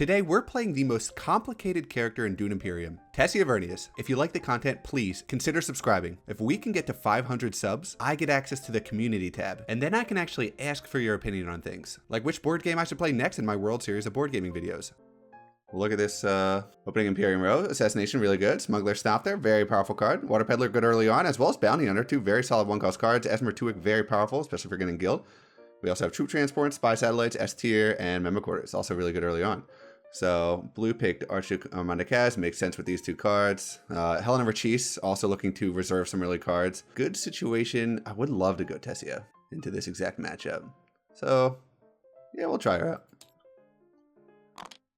Today, we're playing the most complicated character in Dune Imperium, Tessia Vernius. If you like the content, please consider subscribing. If we can get to 500 subs, I get access to the community tab, and then I can actually ask for your opinion on things, like which board game I should play next in my World Series of board gaming videos. Look at this opening Imperium row. Assassination, really good. Smuggler Stop there, very powerful card. Water Peddler, good early on, as well as Bounty Hunter, two very solid one-cost cards. Esmer Tuick, very powerful, especially for getting guild. We also have Troop Transport, Spy Satellites, S Tier, and Memo Quarters, also really good early on. So blue picked Archduke Armanda Kaz, makes sense with these two cards. Helena Rachis, also looking to reserve some early cards. Good situation. I would love to go Tessia into this exact matchup. So yeah, we'll try her out.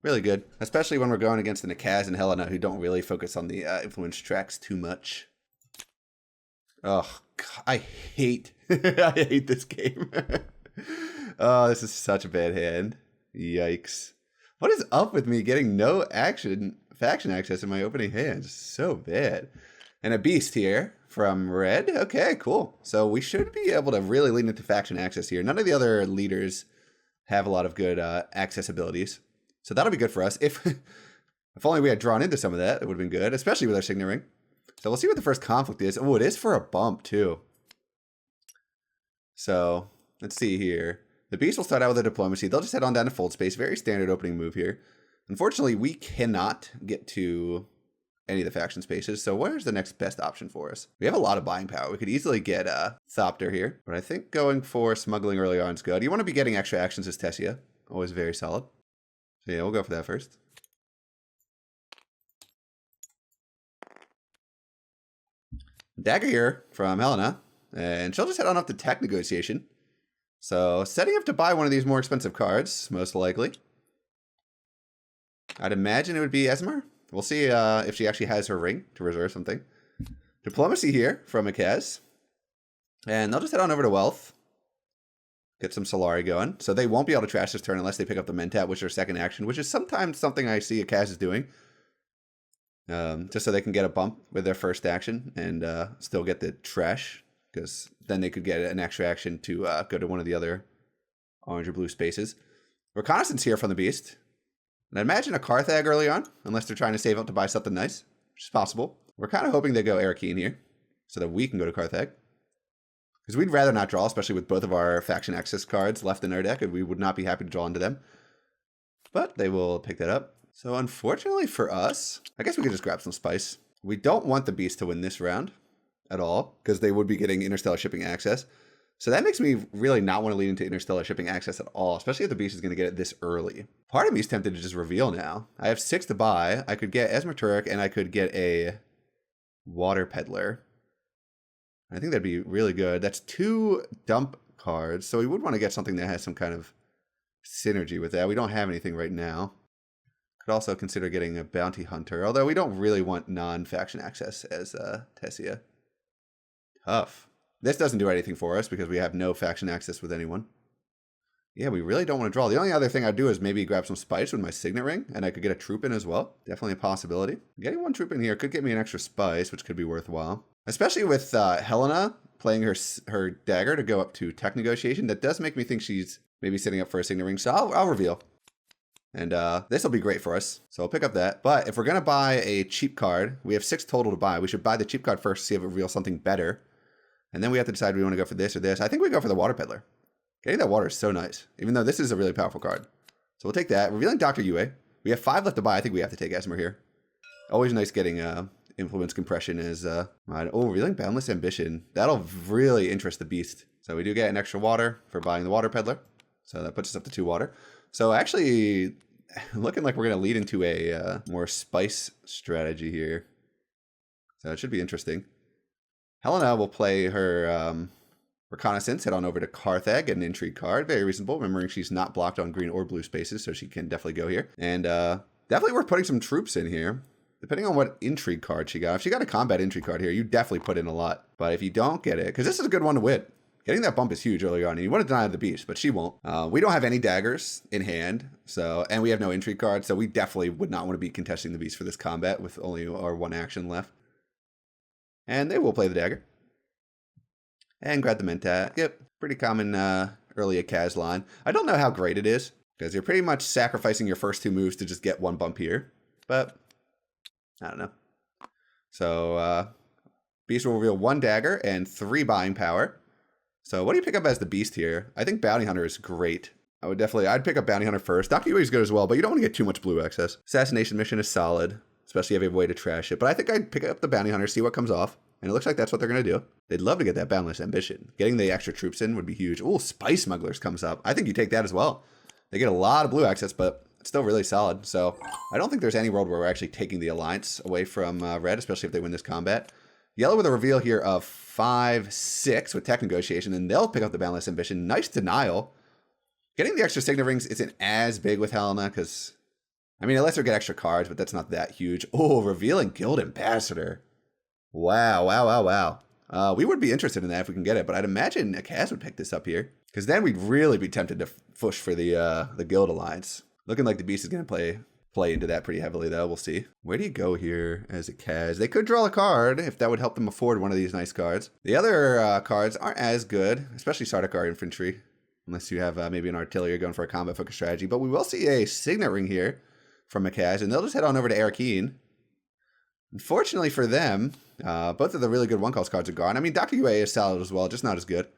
Really good, especially when we're going against the Kaz and Helena, who don't really focus on the influence tracks too much. Oh, God, I hate, I hate this game. Oh, this is such a bad hand. Yikes. What is up with me getting no faction access in my opening hands? So bad. And a beast here from red. Okay, cool. So we should be able to really lean into faction access here. None of the other leaders have a lot of good access abilities. So that'll be good for us. If only we had drawn into some of that, it would have been good, especially with our Signet Ring. So we'll see what the first conflict is. Oh, it is for a bump too. So let's see here. The beast will start out with a diplomacy. They'll just head on down to Fold Space. Very standard opening move here. Unfortunately, we cannot get to any of the faction spaces. So where's the next best option for us? We have a lot of buying power. We could easily get Thopter here. But I think going for smuggling early on is good. You want to be getting extra actions as Tessia. Always very solid. So yeah, we'll go for that first. Dagger here from Helena. And she'll just head on up to Tech Negotiation. So setting up to buy one of these more expensive cards, most likely. I'd imagine it would be Esmer. We'll see if she actually has her ring to reserve something. Diplomacy here from a Kaz. And they'll just head on over to Wealth. Get some Solari going. So they won't be able to trash this turn unless they pick up the Mentat, which is their second action, which is sometimes something I see a Kaz is doing. Just so they can get a bump with their first action and still get the trash. Because then they could get an extra action to go to one of the other orange or blue spaces. Reconnaissance here from the beast. And I imagine a Carthag early on, unless they're trying to save up to buy something nice, which is possible. We're kind of hoping they go Arakeen here, so that we can go to Carthag. Because we'd rather not draw, especially with both of our faction access cards left in our deck, and we would not be happy to draw into them. But they will pick that up. So unfortunately for us, I guess we could just grab some spice. We don't want the beast to win this round at all, because they would be getting interstellar shipping access. So that makes me really not want to lead into interstellar shipping access at all, especially if the beast is going to get it this early. Part of me is tempted to just reveal now. I have 6 to buy. I could get Esmer Tuick and I could get a Water Peddler. I think that'd be really good. That's 2 dump cards, so we would want to get something that has some kind of synergy with that. We don't have anything right now. Could also consider getting a Bounty Hunter, although we don't really want non-faction access as Tessia. Tough. This doesn't do anything for us because we have no faction access with anyone. Yeah, we really don't want to draw. The only other thing I'd do is maybe grab some spice with my Signet Ring, and I could get a troop in as well. Definitely a possibility. Getting 1 troop in here could get me an extra spice, which could be worthwhile. Especially with Helena playing her dagger to go up to Tech Negotiation. That does make me think she's maybe setting up for a Signet Ring, so I'll reveal. And this will be great for us, so I'll pick up that. But if we're going to buy a cheap card, we have 6 total to buy. We should buy the cheap card first to see if it reveals something better. And then we have to decide we want to go for this or this. I think we go for the Water Peddler. Getting that water is so nice, even though this is a really powerful card. So we'll take that. Revealing Dr. Yue. We have 5 left to buy. I think we have to take Esmer here. Always nice getting influence compression as revealing Boundless Ambition. That'll really interest the beast. So we do get an extra water for buying the Water Peddler. So that puts us up to 2 water. So actually, looking like we're going to lead into a more spice strategy here. So it should be interesting. Helena will play her Reconnaissance, head on over to Carthag, get an Intrigue card. Very reasonable, remembering she's not blocked on green or blue spaces, so she can definitely go here. And definitely worth putting some troops in here, depending on what Intrigue card she got. If she got a Combat Intrigue card here, you definitely put in a lot. But if you don't get it, because this is a good one to win. Getting that bump is huge early on, and you want to deny the beast, but she won't. We don't have any daggers in hand, and we have no Intrigue cards, so we definitely would not want to be contesting the beast for this combat with only our 1 action left. And they will play the dagger. And grab the Mentat. Yep, pretty common early Kaz line. I don't know how great it is, Because you're pretty much sacrificing your first 2 moves to just get 1 bump here. But, I don't know. So, Beast will reveal 1 dagger and 3 buying power. So, what do you pick up as the Beast here? I think Bounty Hunter is great. I'd pick up Bounty Hunter first. Dr. Yui is good as well, but you don't want to get too much blue excess. Assassination Mission is solid, especially if you have a way to trash it. But I think I'd pick up the Bounty Hunter, see what comes off. And it looks like that's what they're going to do. They'd love to get that Boundless Ambition. Getting the extra troops in would be huge. Ooh, Spice Smugglers comes up. I think you take that as well. They get a lot of blue access, but it's still really solid. So I don't think there's any world where we're actually taking the Alliance away from red, especially if they win this combat. Yellow with a reveal here of 5-6 with tech negotiation, and they'll pick up the Boundless Ambition. Nice denial. Getting the extra Signet Rings isn't as big with Helena, because, I mean, it lets her get extra cards, but that's not that huge. Oh, revealing Guild Ambassador. Wow, wow, wow, wow. We would be interested in that if we can get it, but I'd imagine Akaz would pick this up here, because then we'd really be tempted to push for the Guild Alliance. Looking like the Beast is going to play into that pretty heavily, though. We'll see. Where do you go here as Akaz? They could draw a card if that would help them afford one of these nice cards. The other cards aren't as good, especially Sardaukar Infantry. Unless you have maybe an artillery going for a combat-focused strategy. But we will see a Signet Ring here from Akaz, and they'll just head on over to Arakeen. Unfortunately for them, both of the really good one-cost cards are gone. I mean, Dr. Yue is solid as well, just not as good.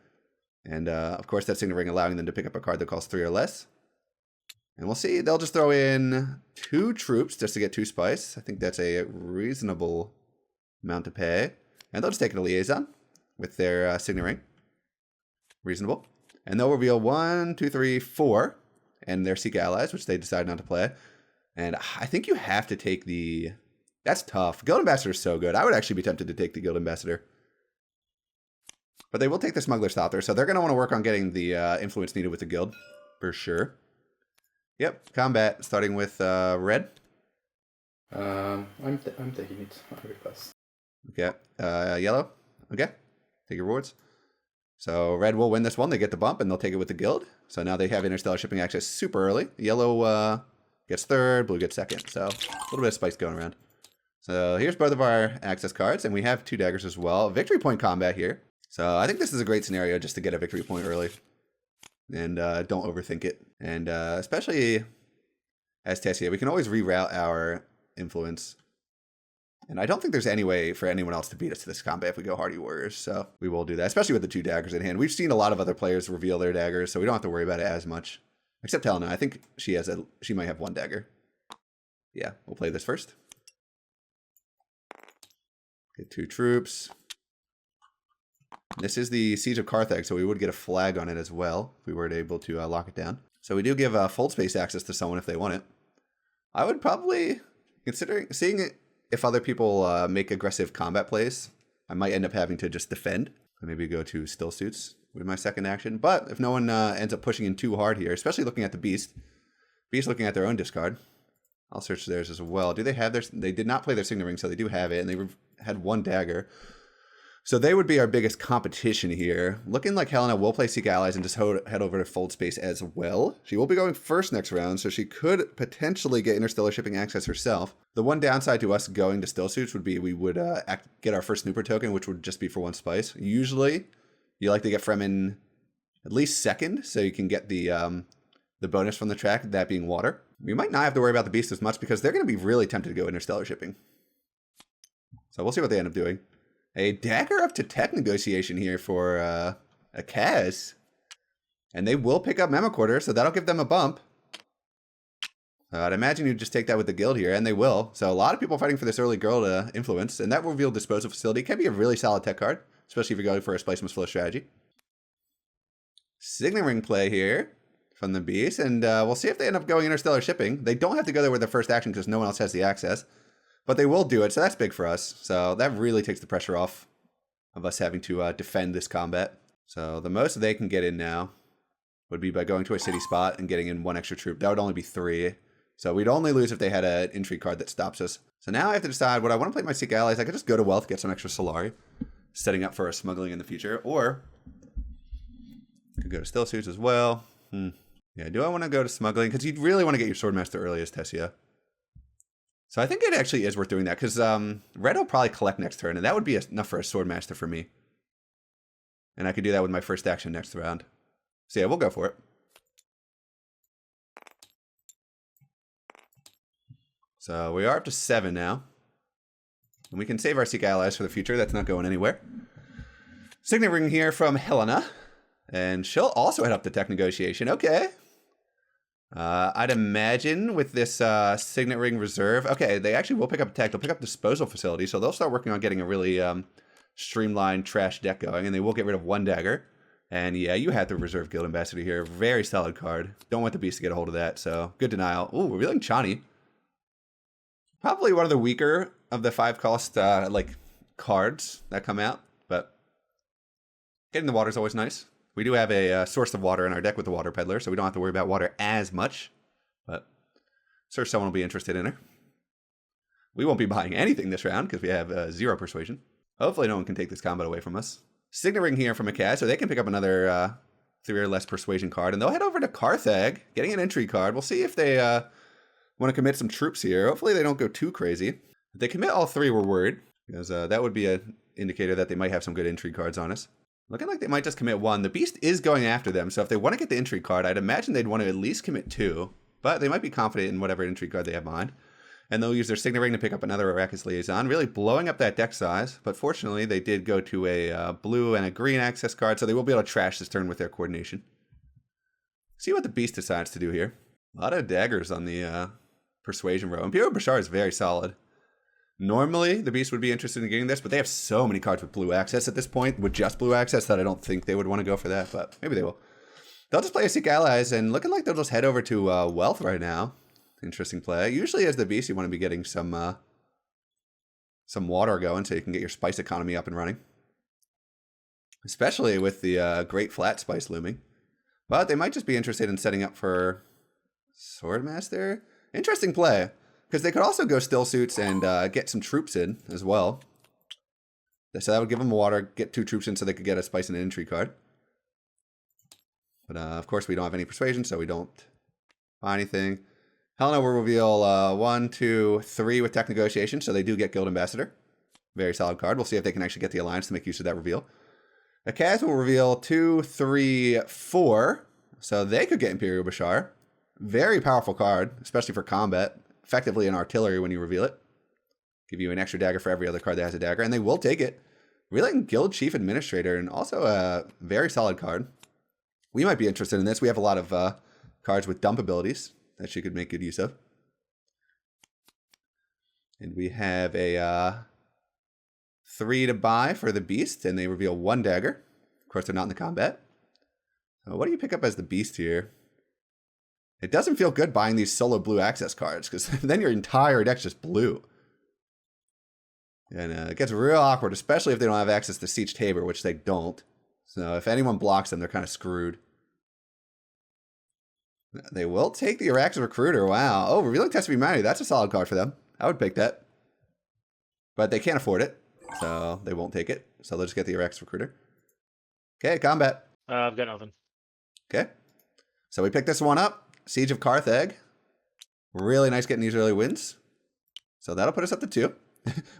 And, of course, that Signet Ring allowing them to pick up a card that costs 3 or less. And we'll see. They'll just throw in 2 troops just to get 2 spice. I think that's a reasonable amount to pay. And they'll just take a liaison with their Signet Ring. Reasonable. And they'll reveal 1, 2, 3, 4, and their Seek Allies, which they decide not to play. And I think you have to take the... That's tough. Guild Ambassador is so good. I would actually be tempted to take the Guild Ambassador. But they will take the Smuggler Stopper, so they're going to want to work on getting the influence needed with the Guild, for sure. Yep, combat, starting with red. I'm taking it. I request. Okay, yellow. Okay, take your rewards. So red will win this one. They get the bump, and they'll take it with the Guild. So now they have interstellar shipping access super early. Yellow gets 3rd, blue gets 2nd. So a little bit of spice going around. So here's both of our access cards, and we have 2 daggers as well. Victory point combat here. So I think this is a great scenario just to get a victory point early. And don't overthink it. And especially as Tessia, we can always reroute our influence. And I don't think there's any way for anyone else to beat us to this combat if we go Hardy Warriors. So we will do that, especially with the 2 daggers in hand. We've seen a lot of other players reveal their daggers, so we don't have to worry about it as much. Except Helena. I think she might have 1 dagger. Yeah, we'll play this first. Get 2 troops. This is the Siege of Carthage, so we would get a flag on it as well if we were able to lock it down. So we do give fold space access to someone if they want it. I would probably, seeing it, if other people make aggressive combat plays, I might end up having to just defend. Maybe go to Still Suits with my second action. But if no one ends up pushing in too hard here, especially looking at the Beast looking at their own discard, I'll search theirs as well. Do they have theirs? They did not play their Signet Ring, so they do have it, and they had 1 dagger. So they would be our biggest competition here. Looking like Helena will play Seek Allies and just head over to Fold Space as well. She will be going first next round, so she could potentially get interstellar shipping access herself. The one downside to us going to Still Suits would be we would get our first Snooper token, which would just be for 1 spice. Usually, you like to get Fremen at least 2nd, so you can get the bonus from the track, that being water. We might not have to worry about the Beast as much because they're going to be really tempted to go interstellar shipping. So we'll see what they end up doing. A dagger up to tech negotiation here for Akaz. And they will pick up Memo Quarter, so that'll give them a bump. I'd imagine you'd just take that with the Guild here, and they will. So a lot of people fighting for this early Guild influence, and that revealed Disposal Facility can be a really solid tech card, especially if you're going for a Splice Flow strategy. Signet Ring play here from the Beast, and we'll see if they end up going interstellar shipping. They don't have to go there with their first action because no one else has the access. But they will do it, so that's big for us. So that really takes the pressure off of us having to defend this combat. So the most they can get in now would be by going to a city spot and getting in 1 extra troop. That would only be 3. So we'd only lose if they had an intrigue card that stops us. So now I have to decide, would I want to play my Seek Allies? I could just go to Wealth, get some extra Solari, setting up for a smuggling in the future. Or I could go to Still Suits as well. Yeah, do I want to go to smuggling? Because you'd really want to get your Swordmaster early as Tessia. So I think it actually is worth doing that, because red will probably collect next turn, and that would be enough for a Swordmaster for me. And I could do that with my first action next round. So yeah, we'll go for it. So we are up to 7 now. And we can save our Seek Allies for the future. That's not going anywhere. Signet Ring here from Helena. And she'll also head up to tech negotiation. Okay. I'd imagine with this Signet Ring reserve. Okay, they actually will pick up tech. They'll pick up disposal facility. So they'll start working on getting a really streamlined trash deck going. And they will get rid of 1 dagger. And yeah, you had the reserve guild ambassador here. Very solid card. Don't want the beast to get a hold of that. So good denial. Ooh, we're revealing Chani. Probably one of the weaker of the 5-cost cards that come out. But getting the water is always nice. We do have a source of water in our deck with the water peddler, so we don't have to worry about water as much. But sure, someone will be interested in her. We won't be buying anything this round because we have 0 persuasion. Hopefully no one can take this combat away from us. Signet Ring here from a cat, so they can pick up another 3 or less persuasion card. And they'll head over to Carthag, getting an intrigue card. We'll see if they want to commit some troops here. Hopefully they don't go too crazy. If they commit all 3, we're worried. Because that would be an indicator that they might have some good intrigue cards on us. Looking like they might just commit 1. The beast is going after them, so if they want to get the intrigue card, I'd imagine they'd want to at least commit 2. But they might be confident in whatever intrigue card they have behind. And they'll use their Signet Ring to pick up another Arrakis Liaison, really blowing up that deck size. But fortunately, they did go to a blue and a green access card, so they will be able to trash this turn with their coordination. See what the beast decides to do here. A lot of daggers on the persuasion row. Imperium Bashar is very solid. Normally, the beast would be interested in getting this, but they have so many cards with blue access at this point, with just blue access, that I don't think they would want to go for that, but maybe they will. They'll just play a Seek Allies, and looking like they'll just head over to Wealth right now. Interesting play. Usually as the beast, you want to be getting some water going so you can get your spice economy up and running. Especially with the Great Flat Spice looming. But they might just be interested in setting up for Swordmaster. Interesting play. Because they could also go Still Suits and get some troops in as well. So that would give them water, get 2 troops in so they could get a Spice and an Intrigue card. But of course we don't have any Persuasion, so we don't buy anything. Helena will reveal 1, 2, 3 with Tech Negotiation, so they do get Guild Ambassador. Very solid card. We'll see if they can actually get the Alliance to make use of that reveal. Akaz will reveal 2, 3, 4, so they could get Imperial Bashar. Very powerful card, especially for combat. Effectively an artillery when you reveal it. Give you an extra dagger for every other card that has a dagger, and they will take it. Revealing Guild Chief Administrator, and also a very solid card. We might be interested in this. We have a lot of cards with dump abilities that she could make good use of. And we have a 3 to buy for the Beast, and they reveal 1 dagger. Of course, they're not in the combat. So what do you pick up as the Beast here? It doesn't feel good buying these solo blue access cards, because then your entire deck's just blue. And it gets real awkward, especially if they don't have access to Siege Tabor, which they don't. So if anyone blocks them, they're kind of screwed. They will take the Araxis Recruiter. Wow. Oh, revealing Test of Humanity. That's a solid card for them. I would pick that. But they can't afford it, so they won't take it. So they'll just get the Araxis Recruiter. Okay, combat. I've got nothing. Okay. So we pick this one up. Siege of Carthag. Really nice getting these early wins. So that'll put us up to 2.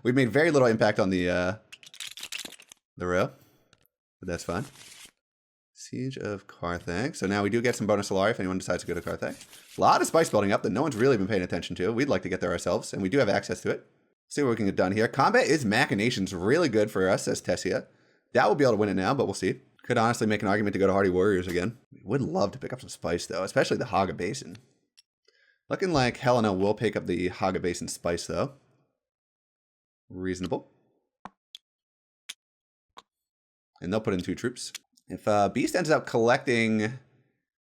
We've made very little impact on the row. But that's fine. Siege of Carthag. So now we do get some bonus Solari if anyone decides to go to Carthag. A lot of spice building up that no one's really been paying attention to. We'd like to get there ourselves, and we do have access to it. See what we can get done here. Combat is Machinations. Really good for us, says Tessia. That will be able to win it now, but we'll see. Could honestly make an argument to go to Hardy Warriors again. Would love to pick up some spice, though, especially the Haga Basin. Looking like Helena will pick up the Haga Basin spice, though. Reasonable. And they'll put in 2 troops. If Beast ends up collecting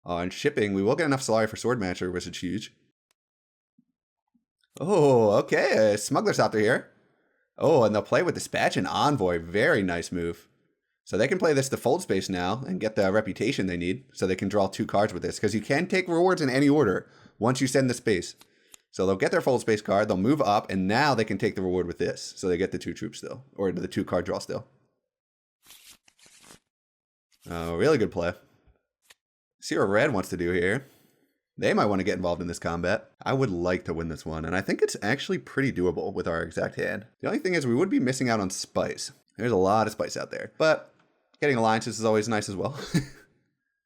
and shipping, we will get enough Solari for Swordmatcher, which is huge. Oh, okay. Smuggler's out there here. Oh, and they'll play with Dispatch and Envoy. Very nice move. So they can play this to fold space now and get the reputation they need, so they can draw 2 cards with this, because you can take rewards in any order once you send the space. So they'll get their fold space card, they'll move up, and now they can take the reward with this. So they get the 2 troops still, or the 2 card draw still. Oh, really good play. See what Red wants to do here. They might want to get involved in this combat. I would like to win this one, and I think it's actually pretty doable with our exact hand. The only thing is we would be missing out on spice. There's a lot of spice out there, but getting alliances is always nice as well.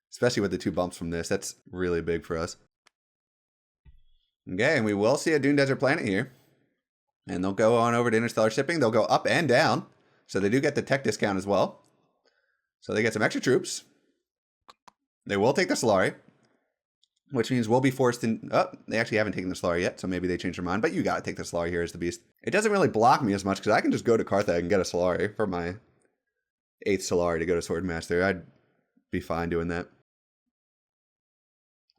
Especially with the 2 bumps from this. That's really big for us. Okay, and we will see a Dune Desert planet here. And they'll go on over to interstellar shipping. They'll go up and down. So they do get the tech discount as well. So they get some extra troops. They will take the Solari. Which means we'll be forced in... Oh, they actually haven't taken the Solari yet. So maybe they changed their mind. But you got to take the Solari here as the beast. It doesn't really block me as much. Because I can just go to Carthage and get a Solari for my 8th Solari to go to Swordmaster. I'd be fine doing that.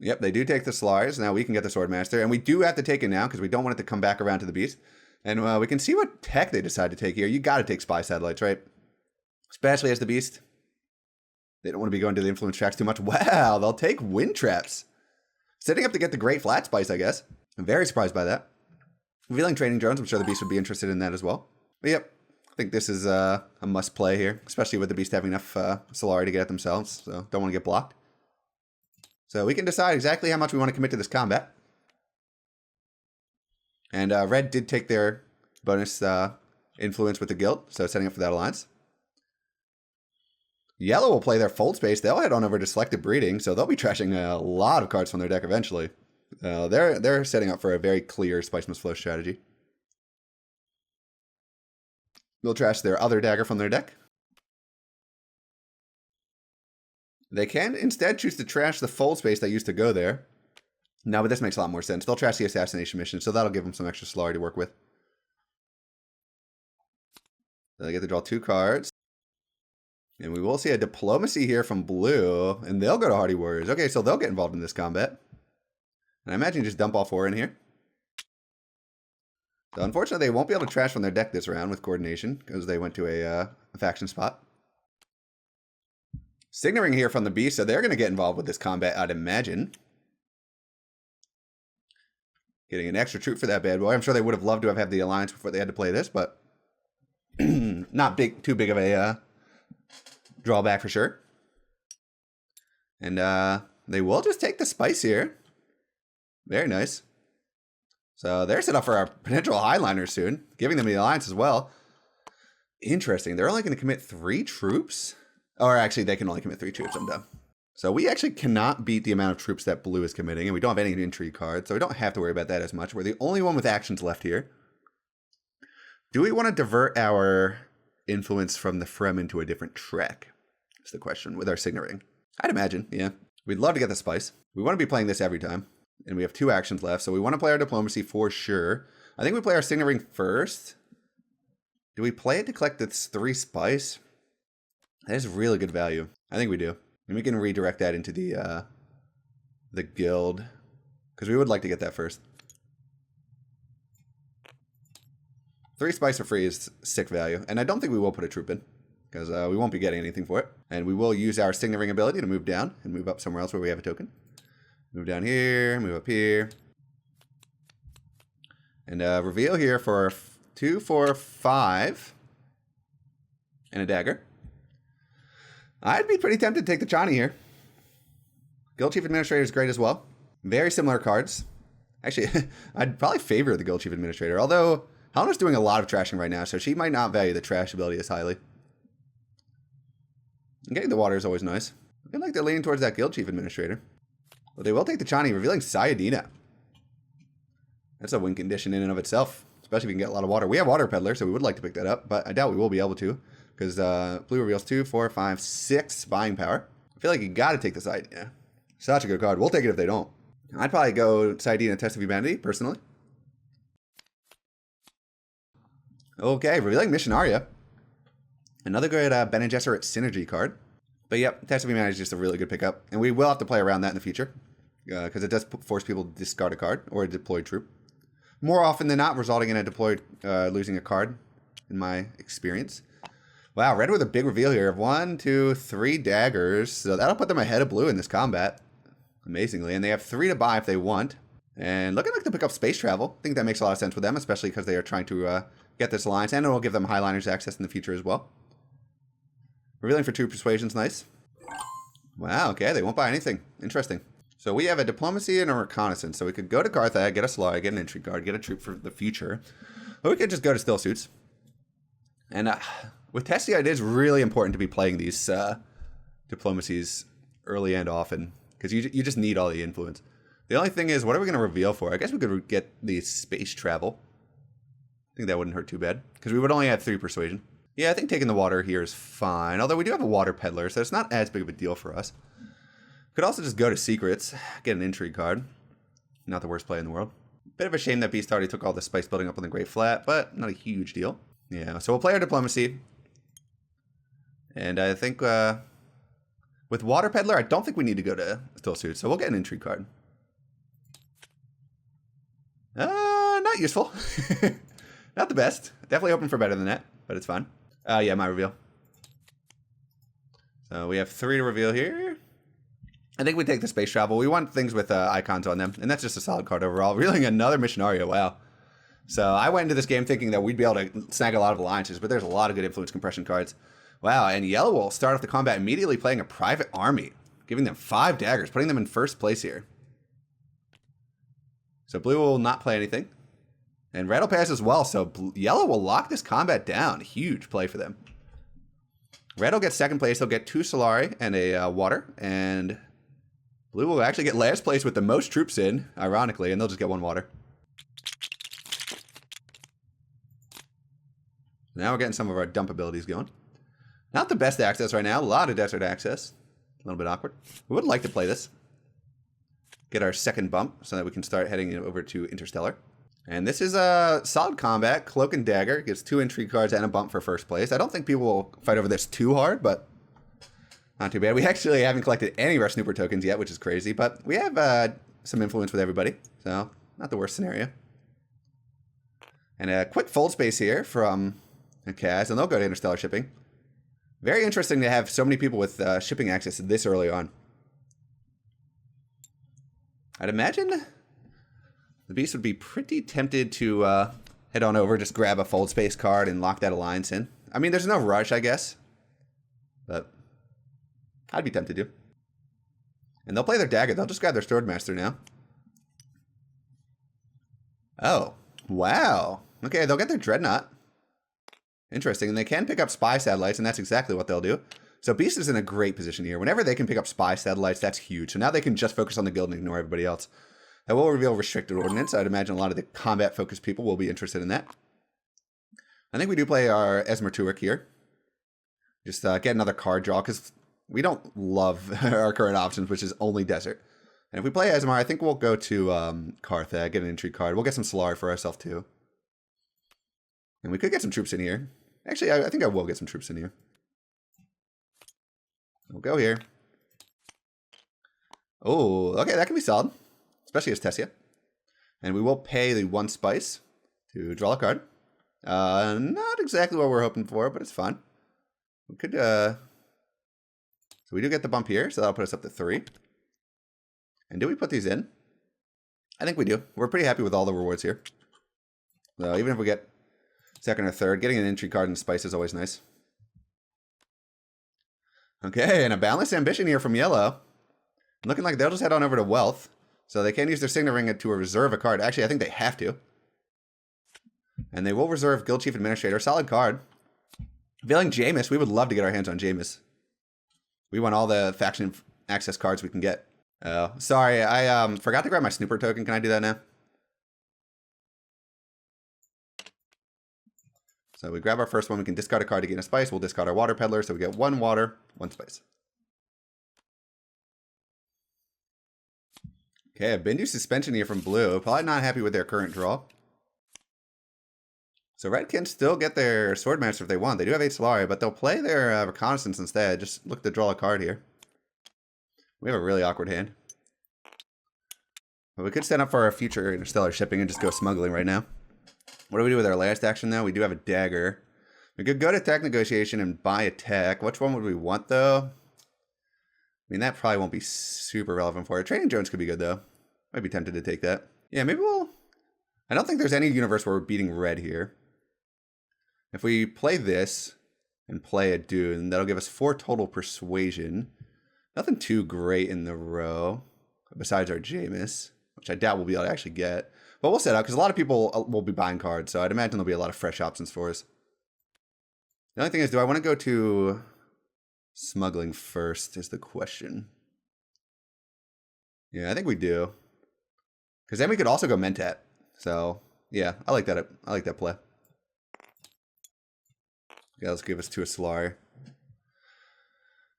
Yep, they do take the Solaris. Now we can get the Swordmaster. And we do have to take it now because we don't want it to come back around to the beast. And we can see what tech they decide to take here. You got to take spy satellites, right? Especially as the beast. They don't want to be going to the influence tracks too much. Wow, they'll take wind traps. Setting up to get the great flat spice, I guess. I'm very surprised by that. Revealing training drones. I'm sure the beast would be interested in that as well. But yep, I think this is a must play here. Especially with the beast having enough Solari to get it themselves. So don't want to get blocked. So we can decide exactly how much we want to commit to this combat. And Red did take their bonus influence with the guild, so setting up for that alliance. Yellow will play their fold space. They'll head on over to selective breeding, so they'll be trashing a lot of cards from their deck eventually. They're setting up for a very clear Spice Must Flow strategy. They'll trash their other dagger from their deck. They can instead choose to trash the fold space that used to go there. No, but this makes a lot more sense. They'll trash the assassination mission, so that'll give them some extra Solari to work with. They get to draw 2 cards. And we will see a diplomacy here from blue, and they'll go to Hardy Warriors. Okay, so they'll get involved in this combat. And I imagine you just dump all 4 in here. So unfortunately, they won't be able to trash from their deck this round with coordination, because they went to a faction spot. Signaling here from the beast, so they're going to get involved with this combat, I'd imagine. Getting an extra troop for that bad boy. I'm sure they would have loved to have had the alliance before they had to play this, but not too big of a drawback for sure. And they will just take the spice here. Very nice. So they're set up for our potential Highliners soon, giving them the alliance as well. Interesting. They're only going to commit 3 troops? Or actually, they can only commit 3 troops. I'm done. So we actually cannot beat the amount of troops that blue is committing, and we don't have any intrigue cards, so we don't have to worry about that as much. We're the only one with actions left here. Do we want to divert our influence from the Fremen to a different trek? That's the question with our signaling. I'd imagine, yeah. We'd love to get the spice. We want to be playing this every time, and we have 2 actions left, so we want to play our diplomacy for sure. I think we play our signaling first. Do we play it to collect this 3 spice? That is really good value. I think we do. And we can redirect that into the guild, because we would like to get that first. 3 spice for free is sick value, and I don't think we will put a troop in, because we won't be getting anything for it. And we will use our signaling ability to move down and move up somewhere else where we have a token. Move down here, move up here. And reveal here for 2, 4, 5. And a dagger. I'd be pretty tempted to take the Chani here. Guild Chief Administrator is great as well. Very similar cards. Actually, I'd probably favor the Guild Chief Administrator, although Helena's doing a lot of trashing right now, so she might not value the trash ability as highly. And getting the water is always nice. I feel like they're leaning towards that Guild Chief Administrator. But they will take the Chani, revealing Sayadina. That's a win condition in and of itself, especially if you can get a lot of water. We have Water Peddler, so we would like to pick that up, but I doubt we will be able to. Because blue reveals 2, 4, 5, 6 buying power. I feel like you got to take the Sayadina. Such a good card. We'll take it if they don't. I'd probably go Sayadina Test of Humanity, personally. Okay, revealing Missionaria. Another good Bene Gesserit synergy card. But yep, Test of Humanity is just a really good pickup. And we will have to play around that in the future. Because it does force people to discard a card or a deployed troop. More often than not, resulting in a deployed losing a card, in my experience. Wow, red with a big reveal here of 1, 2, 3 daggers. So that'll put them ahead of blue in this combat. Amazingly. And they have 3 to buy if they want. And looking like to pick up space travel. I think that makes a lot of sense with them, especially because they are trying to get this alliance. And it will give them Highliners access in the future as well. Revealing for 2 persuasions, nice. Wow, okay, they won't buy anything. Interesting. So we have a diplomacy and a reconnaissance. So we could go to Carthage, get a Solari, get an intrigue card, get a troop for the future. Or we could just go to Still Suits. And with Tessia, it is really important to be playing these diplomacies early and often. Because you just need all the influence. The only thing is, what are we going to reveal for? I guess we could get the space travel. I think that wouldn't hurt too bad, because we would only have 3 persuasion. Yeah, I think taking the water here is fine, although we do have a water peddler, so it's not as big of a deal for us. Could also just go to secrets, get an intrigue card. Not the worst play in the world. Bit of a shame that Beast already took all the spice building up on the Great Flat, but not a huge deal. Yeah, so we'll play our diplomacy. And I think with Water Peddler, I don't think we need to go to Still Suit, so we'll get an intrigue card. Not useful. Not the best. Definitely hoping for better than that, but it's fine. Yeah, my reveal. So we have 3 to reveal here. I think we take the space travel. We want things with icons on them, and that's just a solid card overall. Revealing another Missionario, wow. So I went into this game thinking that we'd be able to snag a lot of alliances, but there's a lot of good influence compression cards. Wow, and yellow will start off the combat immediately playing a private army, giving them 5 daggers, putting them in first place here. So blue will not play anything. And red will pass as well, so yellow will lock this combat down. Huge play for them. Red will get second place. They'll get 2 Solari and a water, and blue will actually get last place with the most troops in, ironically, and they'll just get 1 water. Now we're getting some of our dump abilities going. Not the best access right now. A lot of desert access. A little bit awkward. We would like to play this. Get our second bump so that we can start heading over to Interstellar. And this is a solid combat. Cloak and Dagger. Gets 2 intrigue cards and a bump for first place. I don't think people will fight over this too hard, but not too bad. We actually haven't collected any of our snooper tokens yet, which is crazy. But we have some influence with everybody. So, not the worst scenario. And a quick fold space here from Kaz, and they'll go to Interstellar shipping. Very interesting to have so many people with shipping access this early on. I'd imagine the Beast would be pretty tempted to head on over, just grab a fold space card and lock that alliance in. I mean, there's no rush, I guess. But I'd be tempted to. And they'll play their dagger. They'll just grab their Swordmaster now. Oh, wow. Okay, they'll get their Dreadnought. Interesting, and they can pick up spy satellites, and that's exactly what they'll do. So Beast is in a great position here. Whenever they can pick up spy satellites, that's huge. So now they can just focus on the guild and ignore everybody else. That will reveal Restricted Ordnance. I'd imagine a lot of the combat-focused people will be interested in that. I think we do play our Esmerturik here. Just get another card draw, because we don't love our current options, which is only Desert. And if we play Esmar, I think we'll go to Carthag, get an intrigue card. We'll get some Solari for ourselves, too. And we could get some troops in here. Actually, I think I will get some troops in here. We'll go here. Oh, okay, that can be solid. Especially as Tessia. And we will pay the 1 spice to draw a card. Not exactly what we're hoping for, but it's fine. We could, so we do get the bump here, so that'll put us up to 3. And do we put these in? I think we do. We're pretty happy with all the rewards here. So even if we get second or third, getting an intrigue card and spice is always nice. Okay, and a balanced ambition here from yellow. Looking like they'll just head on over to wealth. So they can use their signet ring to reserve a card. Actually, I think they have to. And they will reserve Guild Chief Administrator. Solid card. Feeling Jameis. We would love to get our hands on Jameis. We want all the faction access cards we can get. Oh, sorry. I forgot to grab my snooper token. Can I do that now? So we grab our first one. We can discard a card to gain a spice. We'll discard our water peddler. So we get 1 water, 1 spice. Okay, a Bendu suspension here from blue. Probably not happy with their current draw. So red can still get their Swordmaster if they want. They do have 8 Solari, but they'll play their Reconnaissance instead. Just look to draw a card here. We have a really awkward hand. But we could set up for our future Interstellar shipping and just go smuggling right now. What do we do with our last action now? We do have a dagger. We could go to tech negotiation and buy a tech. Which one would we want though? I mean, that probably won't be super relevant for it. Trading Jones could be good though. Might be tempted to take that. Yeah, maybe we'll... I don't think there's any universe where we're beating red here. If we play this and play a Dune, that'll give us 4 total persuasion. Nothing too great in the row, besides our Jameis, which I doubt we'll be able to actually get. But we'll set up, because a lot of people will be buying cards, so I'd imagine there'll be a lot of fresh options for us. The only thing is, do I want to go to smuggling first is the question. Yeah, I think we do. Because then we could also go Mentat. So, yeah, I like that. I like that play. Yeah, let's give us 2 a Solari.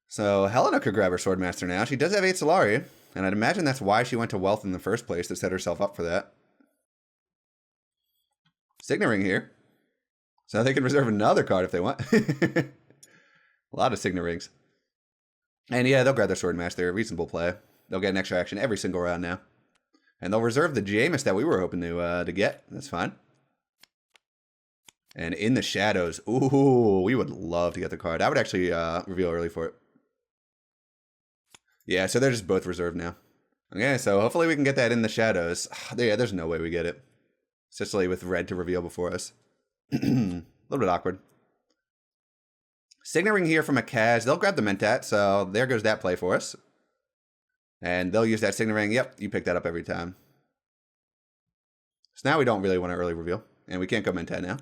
So, Helena could grab her Swordmaster now. She does have 8 Solari. And I'd imagine that's why she went to Wealth in the first place, to set herself up for that. Signet Ring here. So they can reserve another card if they want. A lot of Signet Rings. And yeah, they'll grab their Swordmaster. Reasonable play. They'll get an extra action every single round now. And they'll reserve the Jameis that we were hoping to get. That's fine. And In the Shadows. Ooh, we would love to get the card. I would actually reveal early for it. Yeah, so they're just both reserved now. Okay, so hopefully we can get that In the Shadows. Yeah, there's no way we get it. Especially with red to reveal before us. A little bit awkward. Signet Ring here from a Kaz. They'll grab the Mentat, so there goes that play for us. And they'll use that Signet Ring. Yep, you pick that up every time. So now we don't really want to early reveal. And we can't go Mentat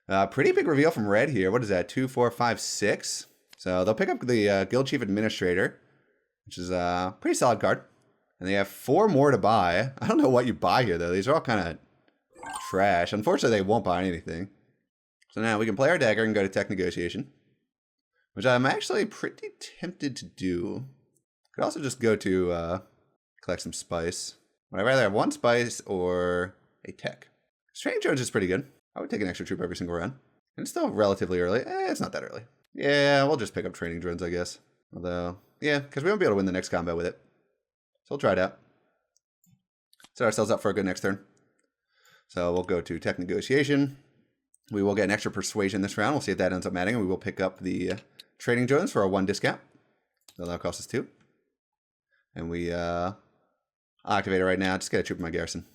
now. Pretty big reveal from red here. What is that? 2, 4, 5, 6. So they'll pick up the Guild Chief Administrator, which is a pretty solid card. And they have 4 more to buy. I don't know what you buy here, though. These are all kind of trash. Unfortunately, they won't buy anything. So now we can play our dagger and go to Tech Negotiation, which I'm actually pretty tempted to do. Could also just go to collect some spice. Would I rather have 1 spice or a tech? Strange Jones is pretty good. I would take an extra troop every single round. And it's still relatively early. It's not that early. Yeah, we'll just pick up training drones, I guess. Although, yeah, because we won't be able to win the next combat with it. So we'll try it out. Set ourselves up for a good next turn. So we'll go to Tech Negotiation. We will get an extra Persuasion this round. We'll see if that ends up matting. And we will pick up the training drones for a 1 discount. So that'll cost us 2. And we I'll activate it right now. Just get a troop in my garrison.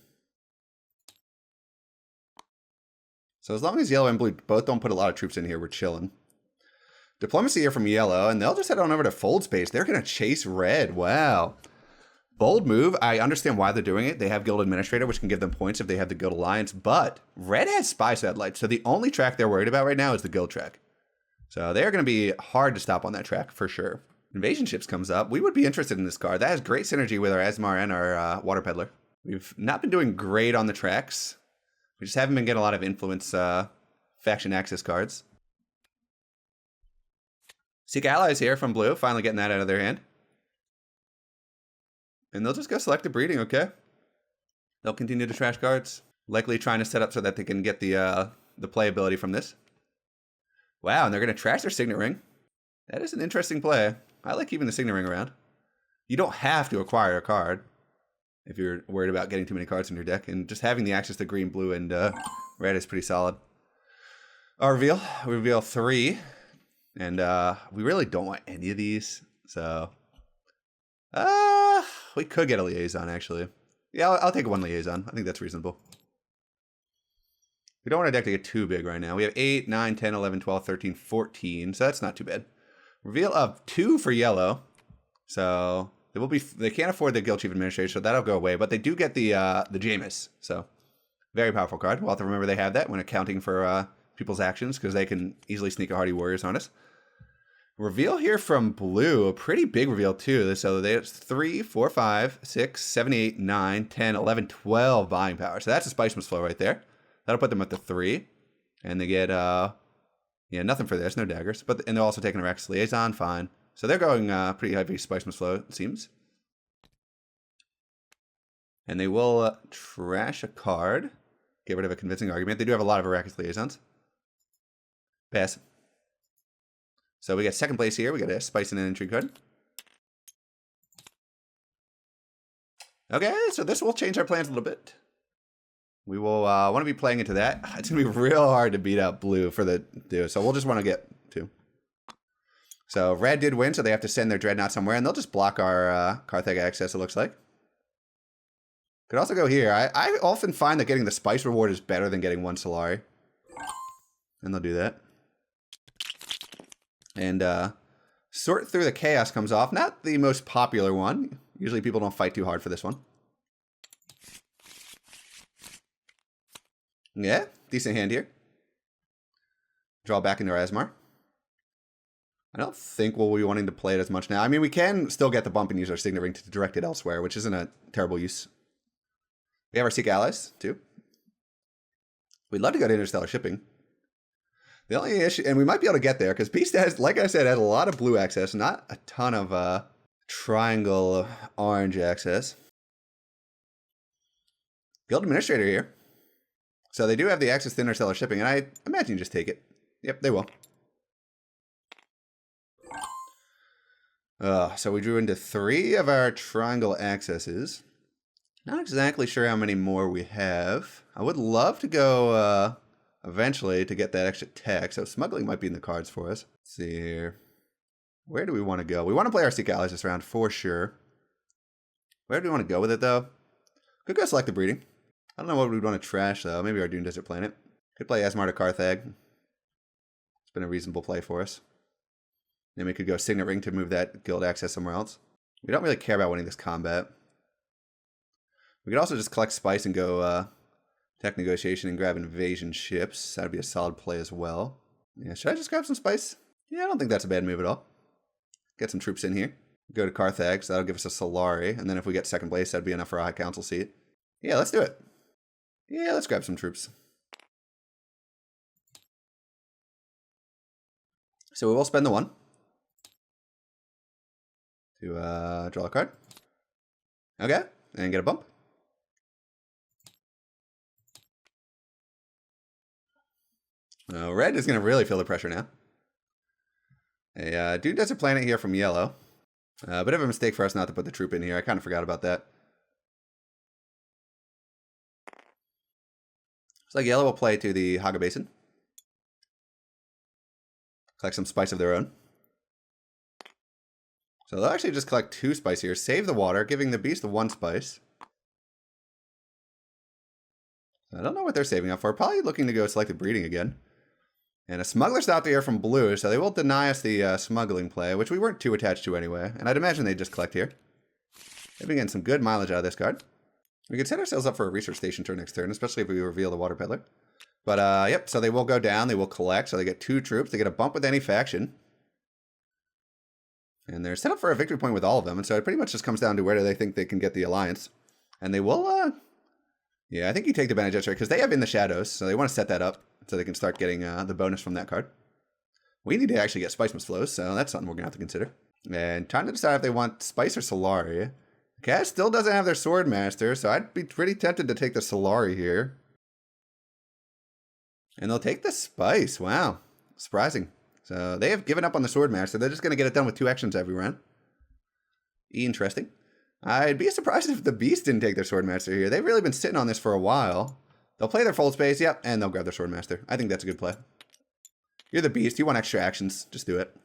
So as long as yellow and blue both don't put a lot of troops in here, we're chilling. Diplomacy here from yellow, and they'll just head on over to Fold Space. They're going to chase red. Wow. Bold move. I understand why they're doing it. They have Guild Administrator, which can give them points if they have the Guild Alliance, but red has Spy Satellite, so the only track they're worried about right now is the Guild track. So they're going to be hard to stop on that track for sure. Invasion Ships comes up. We would be interested in this card. That has great synergy with our Asmar and our Water Peddler. We've not been doing great on the tracks. We just haven't been getting a lot of influence faction access cards. Seek Allies here from blue, finally getting that out of their hand. And they'll just go select a breeding, okay? They'll continue to trash cards. Likely trying to set up so that they can get the playability from this. Wow, and they're going to trash their Signet Ring. That is an interesting play. I like keeping the Signet Ring around. You don't have to acquire a card if you're worried about getting too many cards in your deck. And just having the access to green, blue, and red is pretty solid. Our reveal. We reveal 3. And we really don't want any of these. So, we could get a liaison, actually. Yeah, I'll take 1 liaison. I think that's reasonable. We don't want our deck to get too big right now. We have 8, 9, 10, 11, 12, 13, 14. So that's not too bad. Reveal of 2 for yellow. So they can't afford the Guild Chief Administrator, so that'll go away. But they do get the Jameis. So very powerful card. We'll have to remember they have that when accounting for people's actions, because they can easily sneak a Hardy Warriors on us. Reveal here from blue, a pretty big reveal too. So there's 3, 4, 5, 6, 7, 8, 9, 10, 11, 12 buying power. So that's a Spice Must Flow right there. That'll put them at the 3. And they get, nothing for this, no daggers. And they're also taking a Rex Liaison, fine. So they're going pretty heavy Spice Must Flow, it seems. And they will trash a card. Get rid of a convincing argument. They do have a lot of Arrakis Liaisons. Pass. So we got second place here. We got a Spice and an Intrigue card. Okay, so this will change our plans a little bit. We will want to be playing into that. It's going to be real hard to beat out blue for the do. So we'll just want to get 2. So red did win, so they have to send their Dreadnought somewhere. And they'll just block our Carthage access, it looks like. Could also go here. I often find that getting the Spice reward is better than getting 1 Solari. And they'll do that. And Sort Through the Chaos comes off. Not the most popular one. Usually people don't fight too hard for this one. Yeah, decent hand here. Draw back into our Asmar. I don't think we'll be wanting to play it as much now. I mean, we can still get the bump and use our Signet Ring to direct it elsewhere, which isn't a terrible use. We have our Seek allies, too. We'd love to go to interstellar shipping. The only issue, and we might be able to get there, because Beast has, like I said, has a lot of blue access, not a ton of triangle orange access. Guild Administrator here. So they do have the access to interstellar shipping, and I imagine you just take it. Yep, they will. So we drew into 3 of our triangle accesses. Not exactly sure how many more we have. I would love to go eventually to get that extra tech, so smuggling might be in the cards for us. Let's see here. Where do we want to go? We want to play our Seek allies this round for sure. Where do we want to go with it, though? Could go select the breeding. I don't know what we'd want to trash, though. Maybe our Dune Desert Planet. Could play Asmar to Carthag. It's been a reasonable play for us. Then we could go Signet Ring to move that guild access somewhere else. We don't really care about winning this combat. We could also just collect spice and go tech negotiation and grab invasion ships. That would be a solid play as well. Yeah, should I just grab some spice? Yeah, I don't think that's a bad move at all. Get some troops in here. Go to Carthag, so that'll give us a Solari. And then if we get second place, that'd be enough for a High Council seat. Yeah, let's do it. Yeah, let's grab some troops. So we will spend the 1 to draw a card. Okay, and get a bump. Red is going to really feel the pressure now. A Dune Desert Planet here from yellow. A bit of a mistake for us not to put the troop in here. I kind of forgot about that. Looks like yellow will play to the Haga Basin. Collect some spice of their own. So they'll actually just collect 2 spice here. Save the water, giving the beast the 1 spice. I don't know what they're saving up for. Probably looking to go select the breeding again. And a smuggler stopped here from blue, so they will deny us the smuggling play, which we weren't too attached to anyway. And I'd imagine they'd just collect here. They've been getting some good mileage out of this card. We could set ourselves up for a research station turn next turn, especially if we reveal the Water Peddler. But, yep, so they will go down, they will collect, so they get 2 troops, they get a bump with any faction. And they're set up for a victory point with all of them, and so it pretty much just comes down to where do they think they can get the alliance. And they will, yeah, I think you take the Bene Gesserit, because they have In the Shadows, so they want to set that up, so they can start getting the bonus from that card. We need to actually get Spice Must Flows, so that's something we're going to have to consider. And trying to decide if they want Spice or Solari. Cass still doesn't have their Sword Master, so I'd be pretty tempted to take the Solari here. And they'll take the Spice. Wow. Surprising. So they have given up on the Sword Master. They're just going to get it done with 2 actions every round. Interesting. I'd be surprised if the Beast didn't take their Sword Master here. They've really been sitting on this for a while. They'll play their full space, yep, and they'll grab their Sword Master. I think that's a good play. You're the Beast. You want extra actions. Just do it.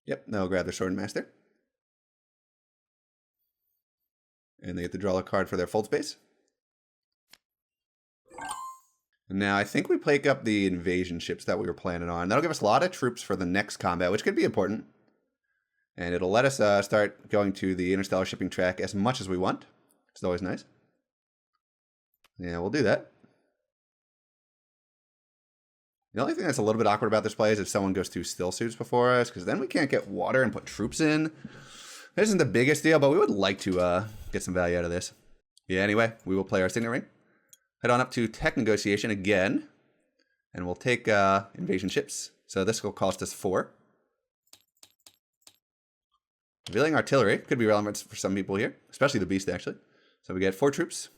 Yep, they'll grab their Sword Master. And they get to draw a card for their fold space. And now I think we pick up the invasion ships that we were planning on. That'll give us a lot of troops for the next combat, which could be important. And it'll let us start going to the interstellar shipping track as much as we want. It's always nice. Yeah, we'll do that. The only thing that's a little bit awkward about this play is if someone goes 2 still suits before us, because then we can't get water and put troops in. This isn't the biggest deal, but we would like to get some value out of this. Yeah, anyway, we will play our Signet Ring. Head on up to Tech Negotiation again, and we'll take invasion ships. So this will cost us 4. Revealing Artillery could be relevant for some people here, especially the Beast, actually. So we get 4 troops.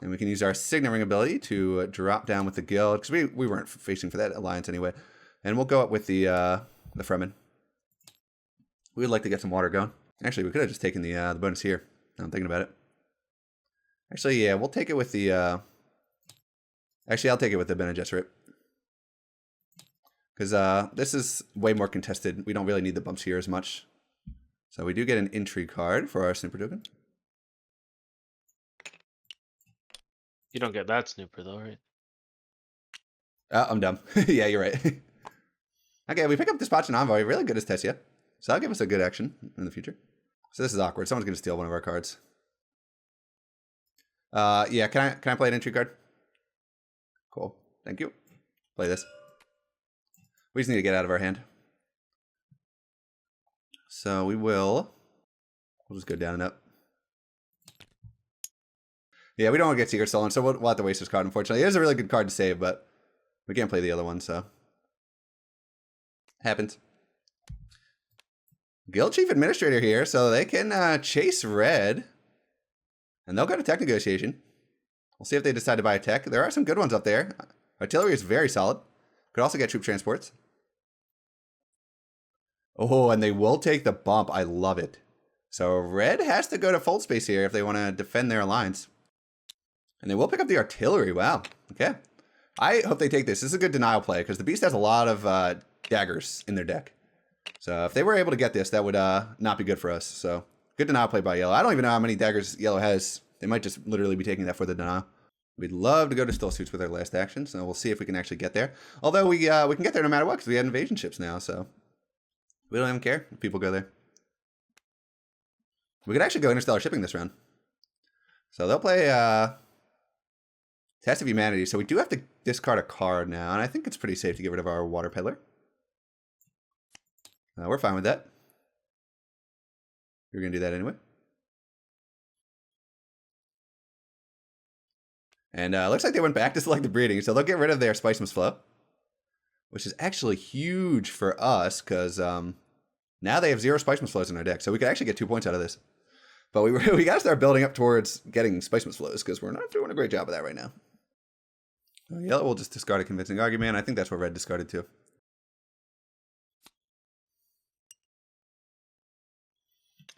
And we can use our Signet Ring ability to drop down with the Guild, because we weren't facing for that alliance anyway. And we'll go up with the Fremen. We would like to get some water going. Actually, we could have just taken the bonus here. Now I'm thinking about it. Actually, yeah, we'll take it with the... Actually, I'll take it with the Bene Gesserit. Because this is way more contested. We don't really need the bumps here as much. So we do get an intrigue card for our Snooper token. You don't get that snooper though, right? I'm dumb. Yeah, you're right. Okay, we pick up Dispatch and Envoy. Really good as Tessia. So that'll give us a good action in the future. So this is awkward. Someone's going to steal one of our cards. Yeah, can I play an intrigue card? Cool. Thank you. Play this. We just need to get out of our hand. So we'll just go down and up. Yeah, we don't want to get Secret Stolen, so we'll have to waste this card, unfortunately. It is a really good card to save, but we can't play the other one, so. Happens. Guild Chief Administrator here, so they can chase red. And they'll go to tech negotiation. We'll see if they decide to buy a tech. There are some good ones up there. Artillery is very solid. Could also get troop transports. Oh, and they will take the bump. I love it. So red has to go to fold space here if they want to defend their alliance. And they will pick up the artillery. Wow. Okay. I hope they take this. This is a good denial play because the beast has a lot of daggers in their deck. So if they were able to get this, that would not be good for us. So good denial play by yellow. I don't even know how many daggers yellow has. They might just literally be taking that for the denial. We'd love to go to still suits with our last action, so we'll see if we can actually get there. Although we can get there no matter what because we have invasion ships now, so we don't even care if people go there. We could actually go interstellar shipping this round. So they'll play Test of Humanity, so we do have to discard a card now, and I think it's pretty safe to get rid of our water peddler. We're fine with that. We're going to do that anyway. And looks like they went back to select the breeding, so they'll get rid of their Spiceman's Flow, which is actually huge for us because now they have 0 Spiceman's Flows in our deck, so we could actually get 2 points out of this. But we got to start building up towards getting Spiceman's Flows because we're not doing a great job of that right now. Yellow will just discard a convincing argument. I think that's what red discarded too.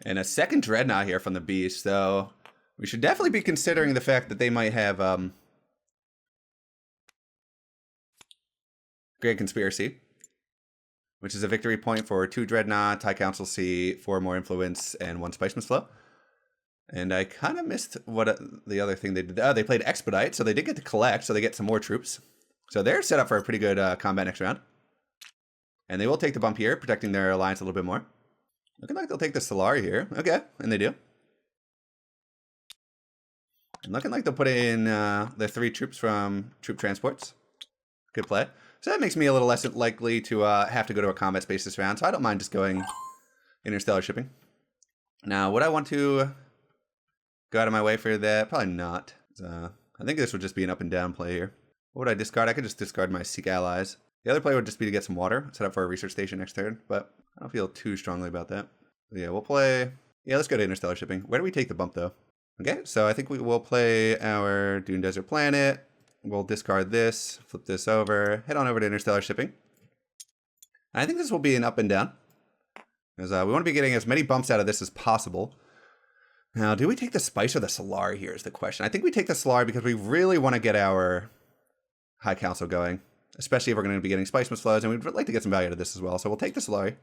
And a second Dreadnought here from the Beast, so we should definitely be considering the fact that they might have Great Conspiracy, which is a victory point for 2 Dreadnought, High Council seat, 4 more influence, and 1 Spiceman's Flow. And I kind of missed what the other thing they did. Oh, they played Expedite, so they did get to collect, so they get some more troops. So they're set up for a pretty good combat next round. And they will take the bump here, protecting their alliance a little bit more. Looking like they'll take the Solari here. Okay, and they do. And looking like they'll put in the 3 troops from troop transports. Good play. So that makes me a little less likely to have to go to a combat space this round. So I don't mind just going interstellar shipping. Now, would I want to go out of my way for that? Probably not. I think this would just be an up and down play here. What would I discard? I could just discard my Seek Allies. The other play would just be to get some water, set up for a research station next turn, but I don't feel too strongly about that. So yeah, we'll play... Yeah, let's go to interstellar shipping. Where do we take the bump, though? Okay, so I think we will play our Dune Desert Planet. We'll discard this, flip this over, head on over to interstellar shipping. And I think this will be an up and down, because we want to be getting as many bumps out of this as possible. Now, do we take the Spice or the Solari here is the question. I think we take the Solari because we really want to get our High Council going, especially if we're going to be getting Spiceman's Flows, and we'd like to get some value out of this as well. So we'll take the Solari.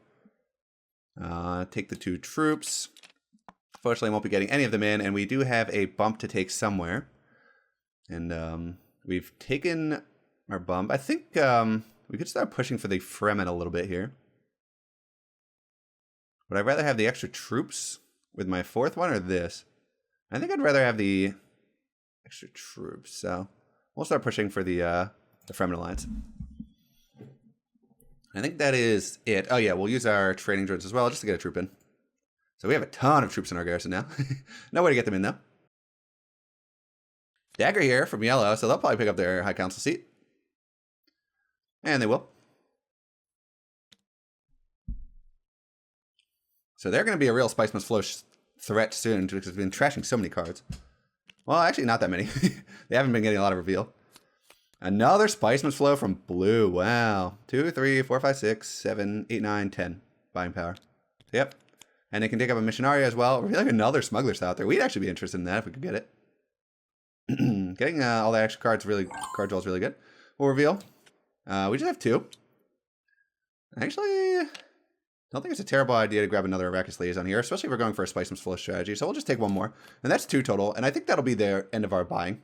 Take the 2 troops. Fortunately, won't be getting any of them in, and we do have a bump to take somewhere. And we've taken our bump. I think we could start pushing for the Fremen a little bit here. Would I rather have the extra troops with my 4th one or this? I think I'd rather have the extra troops. So we'll start pushing for the Fremen Alliance. I think that is it. Oh yeah, we'll use our training drones as well just to get a troop in. So we have a ton of troops in our garrison now. No way to get them in though. Dagger here from yellow, so they'll probably pick up their High Council seat. And they will. So they're going to be a real Spiceman's Flow threat soon because they've been trashing so many cards. Well, actually not that many. They haven't been getting a lot of reveal. Another Spiceman's Flow from blue. Wow. 2, 3, 4, 5, 6, 7, 8, 9, 10 buying power. Yep. And they can take up a Missionaria as well. We like another Smuggler's out there. We'd actually be interested in that if we could get it. Getting all the extra cards card draw is really good. We'll reveal. We just have 2. Actually, don't think it's a terrible idea to grab another Arrakis Liaison here, especially if we're going for a Spiceman's Flow strategy. So we'll just take 1 more. And that's 2 total. And I think that'll be the end of our buying.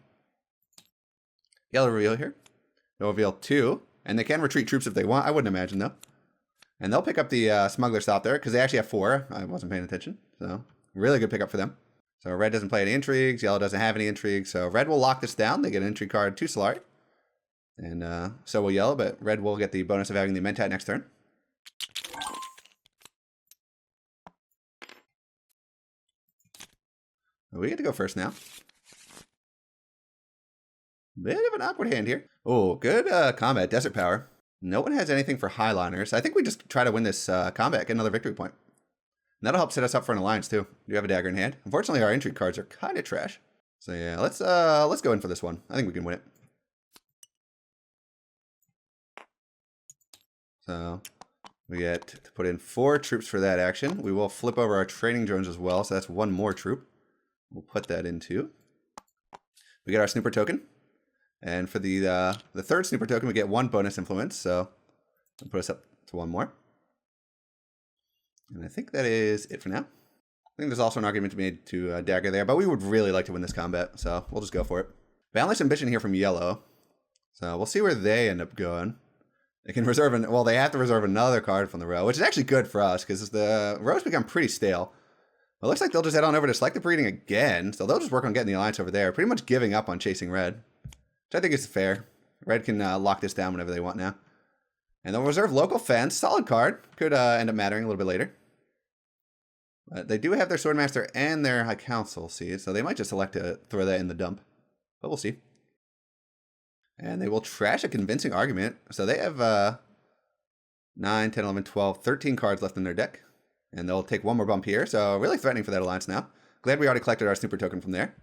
Yellow reveal here. They'll reveal 2. And they can retreat troops if they want. I wouldn't imagine, though. And they'll pick up the Smuggler Stop there, because they actually have 4. I wasn't paying attention. So, really good pickup for them. So, red doesn't play any intrigues. Yellow doesn't have any intrigues. So, red will lock this down. They get an intrigue card to Solari. And so will yellow, but red will get the bonus of having the Mentat next turn. We get to go first now. Bit of an awkward hand here. Oh, good combat. Desert Power. No one has anything for Highliners. I think we just try to win this combat, get another victory point. And that'll help set us up for an alliance, too. Do you have a dagger in hand? Unfortunately, our intrigue cards are kind of trash. So, yeah, let's go in for this one. I think we can win it. So, we get to put in 4 troops for that action. We will flip over our training drones as well, so that's 1 more troop. We'll put that into. We get our snooper token. And for the 3rd snooper token, we get 1 bonus influence, so we'll put us up to 1 more. And I think that is it for now. I think there's also an argument to be made to dagger there, but we would really like to win this combat, so we'll just go for it. Boundless Ambition here from yellow. So we'll see where they end up going. They can reserve, well, they have to reserve another card from the row, which is actually good for us, because the rows become pretty stale. But it looks like they'll just head on over to Selective Breeding again, so they'll just work on getting the alliance over there, pretty much giving up on chasing red, which I think is fair. Red can lock this down whenever they want now. And they'll reserve Local Fence, solid card, could end up mattering a little bit later. But they do have their Swordmaster and their High Council seed, so they might just elect to throw that in the dump, but we'll see. And they will trash a convincing argument. So they have 9, 10, 11, 12, 13 cards left in their deck. And they'll take 1 more bump here. So really threatening for that alliance now. Glad we already collected our snooper token from there.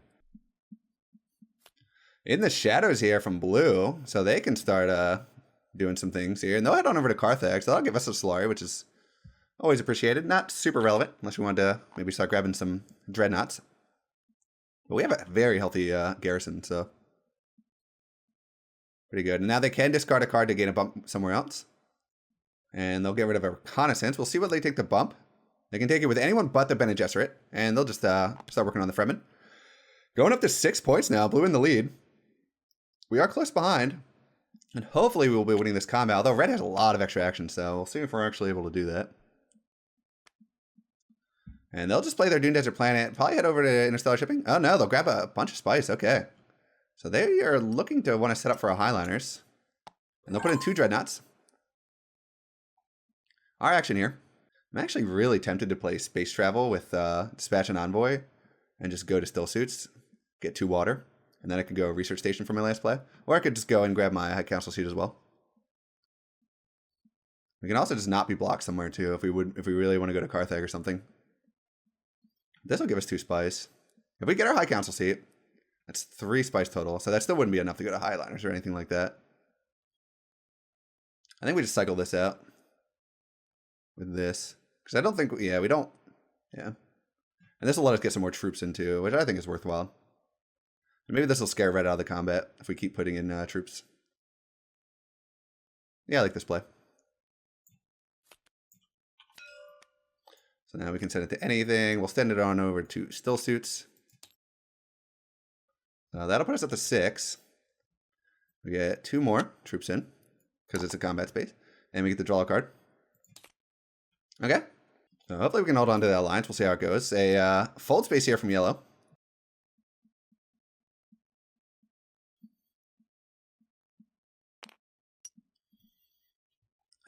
In the shadows here from blue. So they can start doing some things here. And they'll head on over to Carthage. So that'll give us a Solari, which is always appreciated. Not super relevant, unless we wanted to maybe start grabbing some Dreadnoughts. But we have a very healthy garrison, so pretty good. And now they can discard a card to gain a bump somewhere else. And they'll get rid of a Reconnaissance. We'll see what they take the bump. They can take it with anyone but the Bene Gesserit. And they'll just start working on the Fremen. Going up to 6 points now. Blue in the lead. We are close behind. And hopefully we will be winning this combat. Although red has a lot of extra action. So we'll see if we're actually able to do that. And they'll just play their Dune Desert Planet. Probably head over to Interstellar Shipping. Oh no, they'll grab a bunch of spice. Okay. So they are looking to want to set up for a Highliners. And they'll put in 2 Dreadnoughts. Our action here. I'm actually really tempted to play Space Travel with Dispatch and Envoy. And just go to Still Suits. Get 2 water. And then I could go Research Station for my last play. Or I could just go and grab my High Council seat as well. We can also just not be blocked somewhere too if we really want to go to Carthage or something. This will give us 2 spice. If we get our High Council seat, that's 3 spice total. So that still wouldn't be enough to go to Highliners or anything like that. I think we just cycle this out with this. Because I don't think, yeah, we don't, yeah. And this will let us get some more troops in too, which I think is worthwhile. And maybe this will scare red out of the combat if we keep putting in troops. Yeah, I like this play. So now we can send it to anything. We'll send it on over to Still Suits. That'll put us up to 6. We get 2 more troops in because it's a combat space. And we get to draw a card. Okay. So hopefully we can hold on to that alliance. We'll see how it goes. A fold space here from yellow.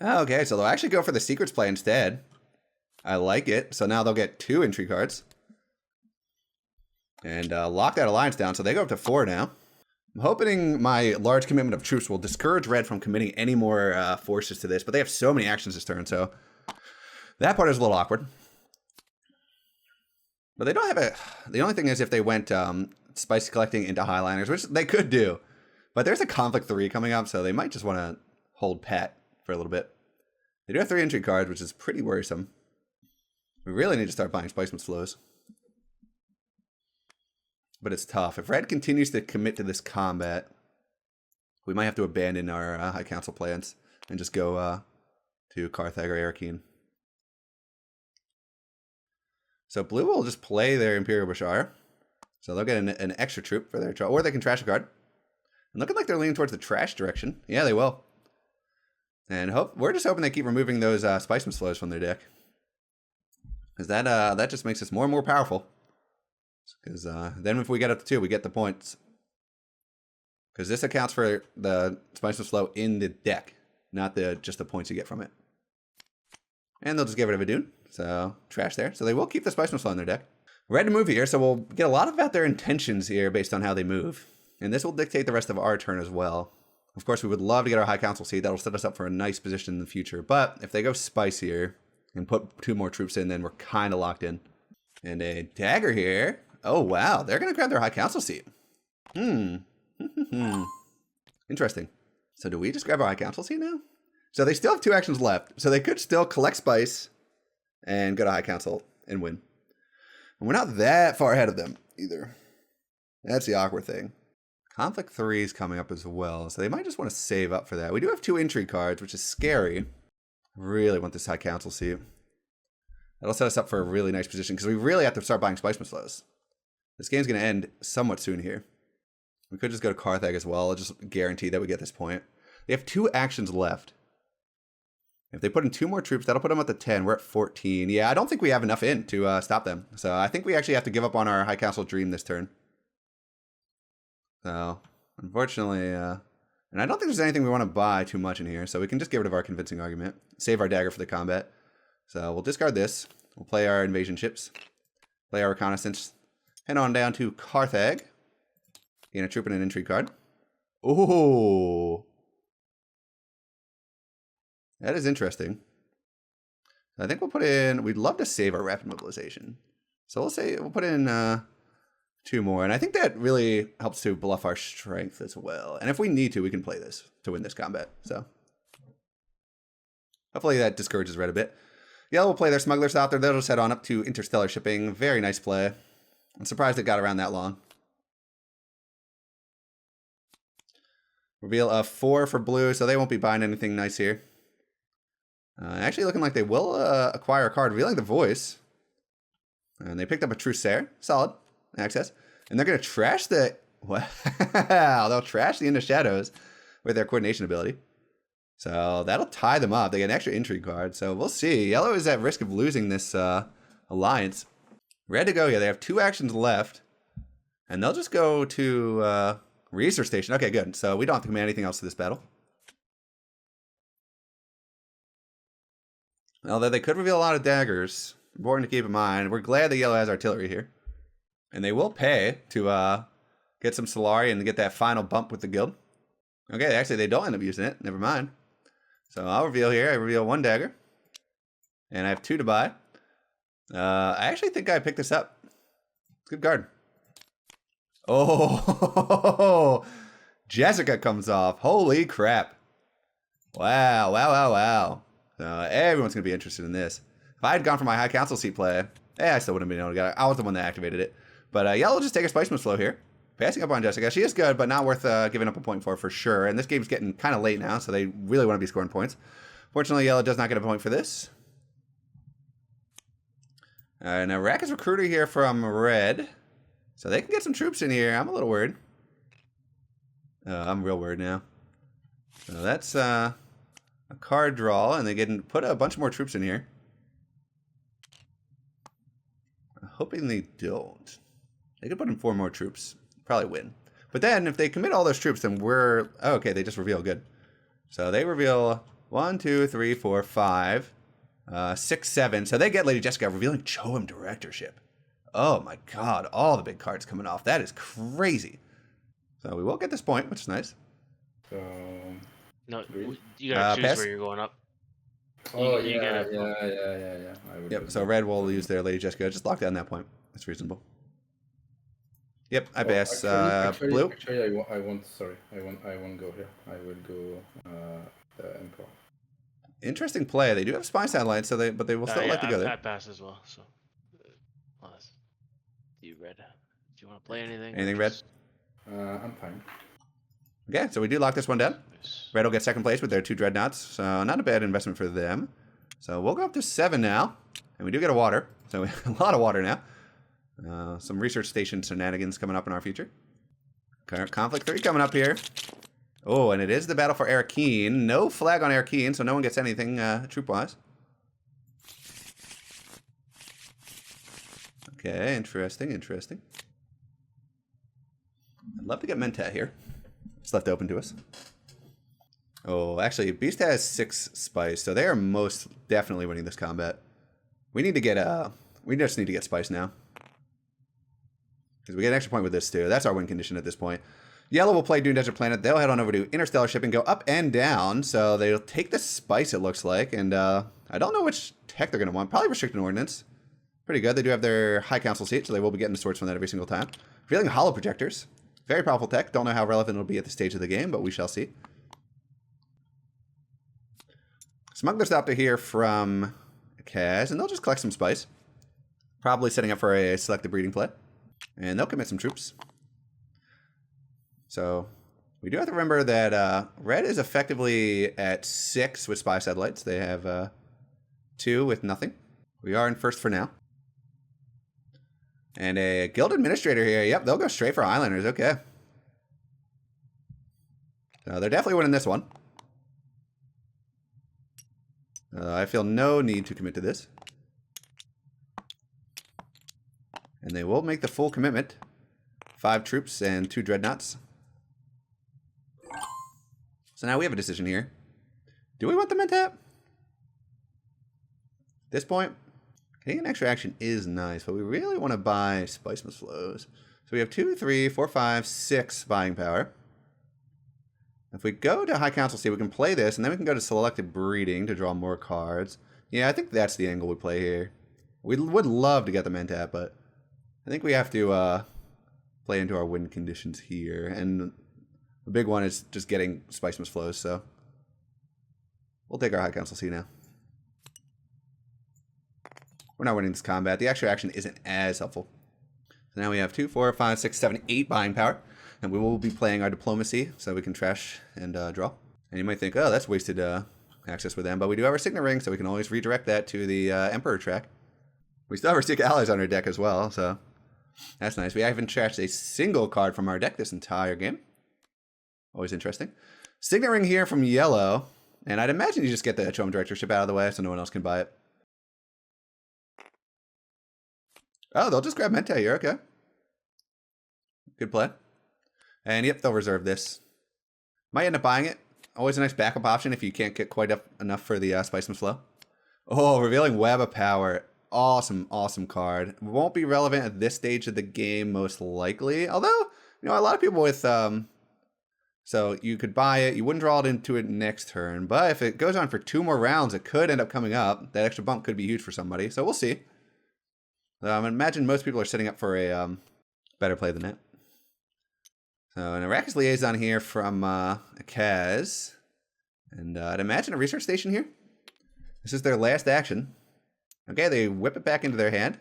Okay, so they'll actually go for the secrets play instead. I like it. So now they'll get 2 entry cards. And lock that alliance down. So they go up to 4 now. I'm hoping my large commitment of troops will discourage red from committing any more forces to this. But they have so many actions this turn, so that part is a little awkward. But they don't have a... The only thing is if they went spice collecting into Highliners, which they could do. But there's a Conflict 3 coming up, so they might just want to hold pat for a little bit. They do have 3 entry cards, which is pretty worrisome. We really need to start buying Spicemans flows. But it's tough. If red continues to commit to this combat, we might have to abandon our High Council plans and just go to Carthage or Arakeen. So blue will just play their Imperial Bashar. So they'll get an extra troop for their draw, or they can trash a card. And looking like they're leaning towards the trash direction. Yeah, they will. And we're just hoping they keep removing those Spicemans flows from their deck. Because that just makes us more and more powerful. Because then if we get up to 2, we get the points. Because this accounts for the Spicemans flow in the deck, not just the points you get from it. And they'll just get rid of a Dune. So trash there. So they will keep the Spicemans flow in their deck. Red to move here, so we'll get a lot about their intentions here based on how they move. And this will dictate the rest of our turn as well. Of course, we would love to get our High Council seat. That'll set us up for a nice position in the future. But if they go spice here and put 2 more troops in, then we're kind of locked in. And a dagger here. Oh, wow. They're going to grab their High Council seat. Interesting. So do we just grab our High Council seat now? So they still have 2 actions left. So they could still collect spice and go to High Council and win. And we're not that far ahead of them either. That's the awkward thing. Conflict 3 is coming up as well, so they might just want to save up for that. We do have 2 intrigue cards, which is scary. Really want this High Council seat. That'll set us up for a really nice position, because we really have to start buying spice flows. This game's going to end somewhat soon here. We could just go to Carthage as well. I'll just guarantee that we get this point. They have 2 actions left. If they put in 2 more troops, that'll put them at the 10. We're at 14. Yeah, I don't think we have enough in to stop them. So I think we actually have to give up on our High Council dream this turn. So, unfortunately, and I don't think there's anything we want to buy too much in here, so we can just get rid of our convincing argument. Save our dagger for the combat. So we'll discard this. We'll play our invasion ships. Play our reconnaissance. Head on down to Carthage. Gain a troop and an intrigue card. Ooh. That is interesting. I think we'll put in, we'd love to save our rapid mobilization. So we'll put in 2 more. And I think that really helps to bluff our strength as well. And if we need to, we can play this to win this combat. So hopefully that discourages red a bit. Yellow will play their smugglers out there. They'll just head on up to interstellar shipping. Very nice play. I'm surprised it got around that long. Reveal a 4 for blue, so they won't be buying anything nice here. Actually looking like they will acquire a card, revealing the voice. And they picked up a Trusair. Solid. Access. And they're going to trash the... Wow. They'll trash the Into Shadows with their coordination ability. So that'll tie them up. They get an extra intrigue card. So we'll see. Yellow is at risk of losing this alliance. Red to go here. They have 2 actions left. And they'll just go to research station. Okay, good. So we don't have to command anything else to this battle. Although they could reveal a lot of daggers. Important to keep in mind. We're glad that yellow has artillery here. And they will pay to get some Solari and get that final bump with the guild. Okay, actually they don't end up using it. Never mind. So I'll reveal here. I reveal 1 dagger. And I have 2 to buy. I actually think I picked this up. It's a good card. Oh, Jessica comes off. Holy crap. Wow, wow, wow, wow. Everyone's going to be interested in this. If I had gone for my High Council seat play, I still wouldn't have been able to get it. I was the one that activated it. But yellow will just take a Spiceman's Flow here. Passing up on Jessica. She is good, but not worth giving up a point for sure. And this game's getting kind of late now, so they really want to be scoring points. Fortunately, yellow does not get a point for this. Now, Rack is recruiter here from red. So they can get some troops in here. I'm a little worried. I'm real worried now. So that's a card draw, and they can put a bunch more troops in here. I'm hoping they don't. They could put in 4 more troops. Probably win. But then, if they commit all those troops, then we're... Oh, okay, they just reveal. Good. So they reveal 1, 2, 3, 4, 5, 6, 7. So they get Lady Jessica revealing Choem Directorship. Oh my god, all the big cards coming off. That is crazy. So we will get this point, which is nice. No, you gotta choose pass. where you're going up. Oh, You yeah. gotta- Yep, so red will use their Lady Jessica. Just lock down that point. That's reasonable. Yep, I pass. Blue? Actually, I won't. Sorry, I won't go here. I will go the Emperor. Interesting play. They do have spy satellites, so but they will still like to go there. I pass as well. So, unless you red, do you want to play anything? Anything red? I'm fine. Okay, so we do lock this one down. Red will get second place with their 2 dreadnoughts, so not a bad investment for them. So we'll go up to 7 now, and we do get a water. So we have a lot of water now. Some research station shenanigans coming up in our future. Conflict 3 coming up here. Oh, and it is the battle for Arakeen. No flag on Arakeen, so no one gets anything troop-wise. Okay, interesting, interesting. I'd love to get Mentat here. It's left open to us. Oh, actually, Beast has 6 spice, so they are most definitely winning this combat. We need to get we just need to get spice now. Because we get an extra point with this too. That's our win condition at this point. Yellow will play Dune Desert Planet. They'll head on over to Interstellar Shipping, go up and down. So they'll take the spice, it looks like. And I don't know which tech they're going to want. Probably Restricted Ordnance. Pretty good. They do have their High Council seat, so they will be getting the swords from that every single time. Revealing Hollow Projectors. Very powerful tech. Don't know how relevant it'll be at the stage of the game, but we shall see. Smugglers out to here from Kaz, and they'll just collect some spice. Probably setting up for a selective breeding play. And they'll commit some troops. So we do have to remember that red is effectively at 6 with spy satellites. They have 2 with nothing. We are in first for now. And a guild administrator here. Yep, they'll go straight for Islanders. Okay. So they're definitely winning this one. I feel no need to commit to this. And they will make the full commitment. 5 troops and 2 dreadnoughts. So now we have a decision here. Do we want them in tap? At this point, getting an extra action is nice, but we really want to buy Spice Must Flows. So we have 2, 3, 4, 5, 6 buying power. If we go to High Council seat, we can play this, and then we can go to Selective Breeding to draw more cards. Yeah, I think that's the angle we play here. We would love to get them in tap, but I think we have to play into our win conditions here. And the big one is just getting Spice Must Flows, so we'll take our High Council seat now. We're not winning this combat. The extra action isn't as helpful. So now we have 2, 4, 5, 6, 7, 8 buying power. And we will be playing our Diplomacy so we can trash and draw. And you might think, oh, that's wasted access with them. But we do have our Signet Ring, so we can always redirect that to the Emperor track. We still have our Sick Allies on our deck as well, so that's nice. We haven't trashed a single card from our deck this entire game. Always interesting. Signet Ring here from yellow. And I'd imagine you just get the HOM Directorship out of the way so no one else can buy it. Oh, they'll just grab Mente here. Okay. Good play. And yep, they'll reserve this. Might end up buying it. Always a nice backup option if you can't get quite enough for the Spice Must Flow. Oh, Revealing Web of Power. Awesome, awesome card. Won't be relevant at this stage of the game, most likely. Although, you know, a lot of people with... So you could buy it. You wouldn't draw it into it next turn. But if it goes on for 2 more rounds, it could end up coming up. That extra bump could be huge for somebody. So we'll see. I imagine most people are setting up for a better play than that. So an Arrakis Liaison here from Kaz. And I'd imagine a research station here. This is their last action. Okay, they whip it back into their hand.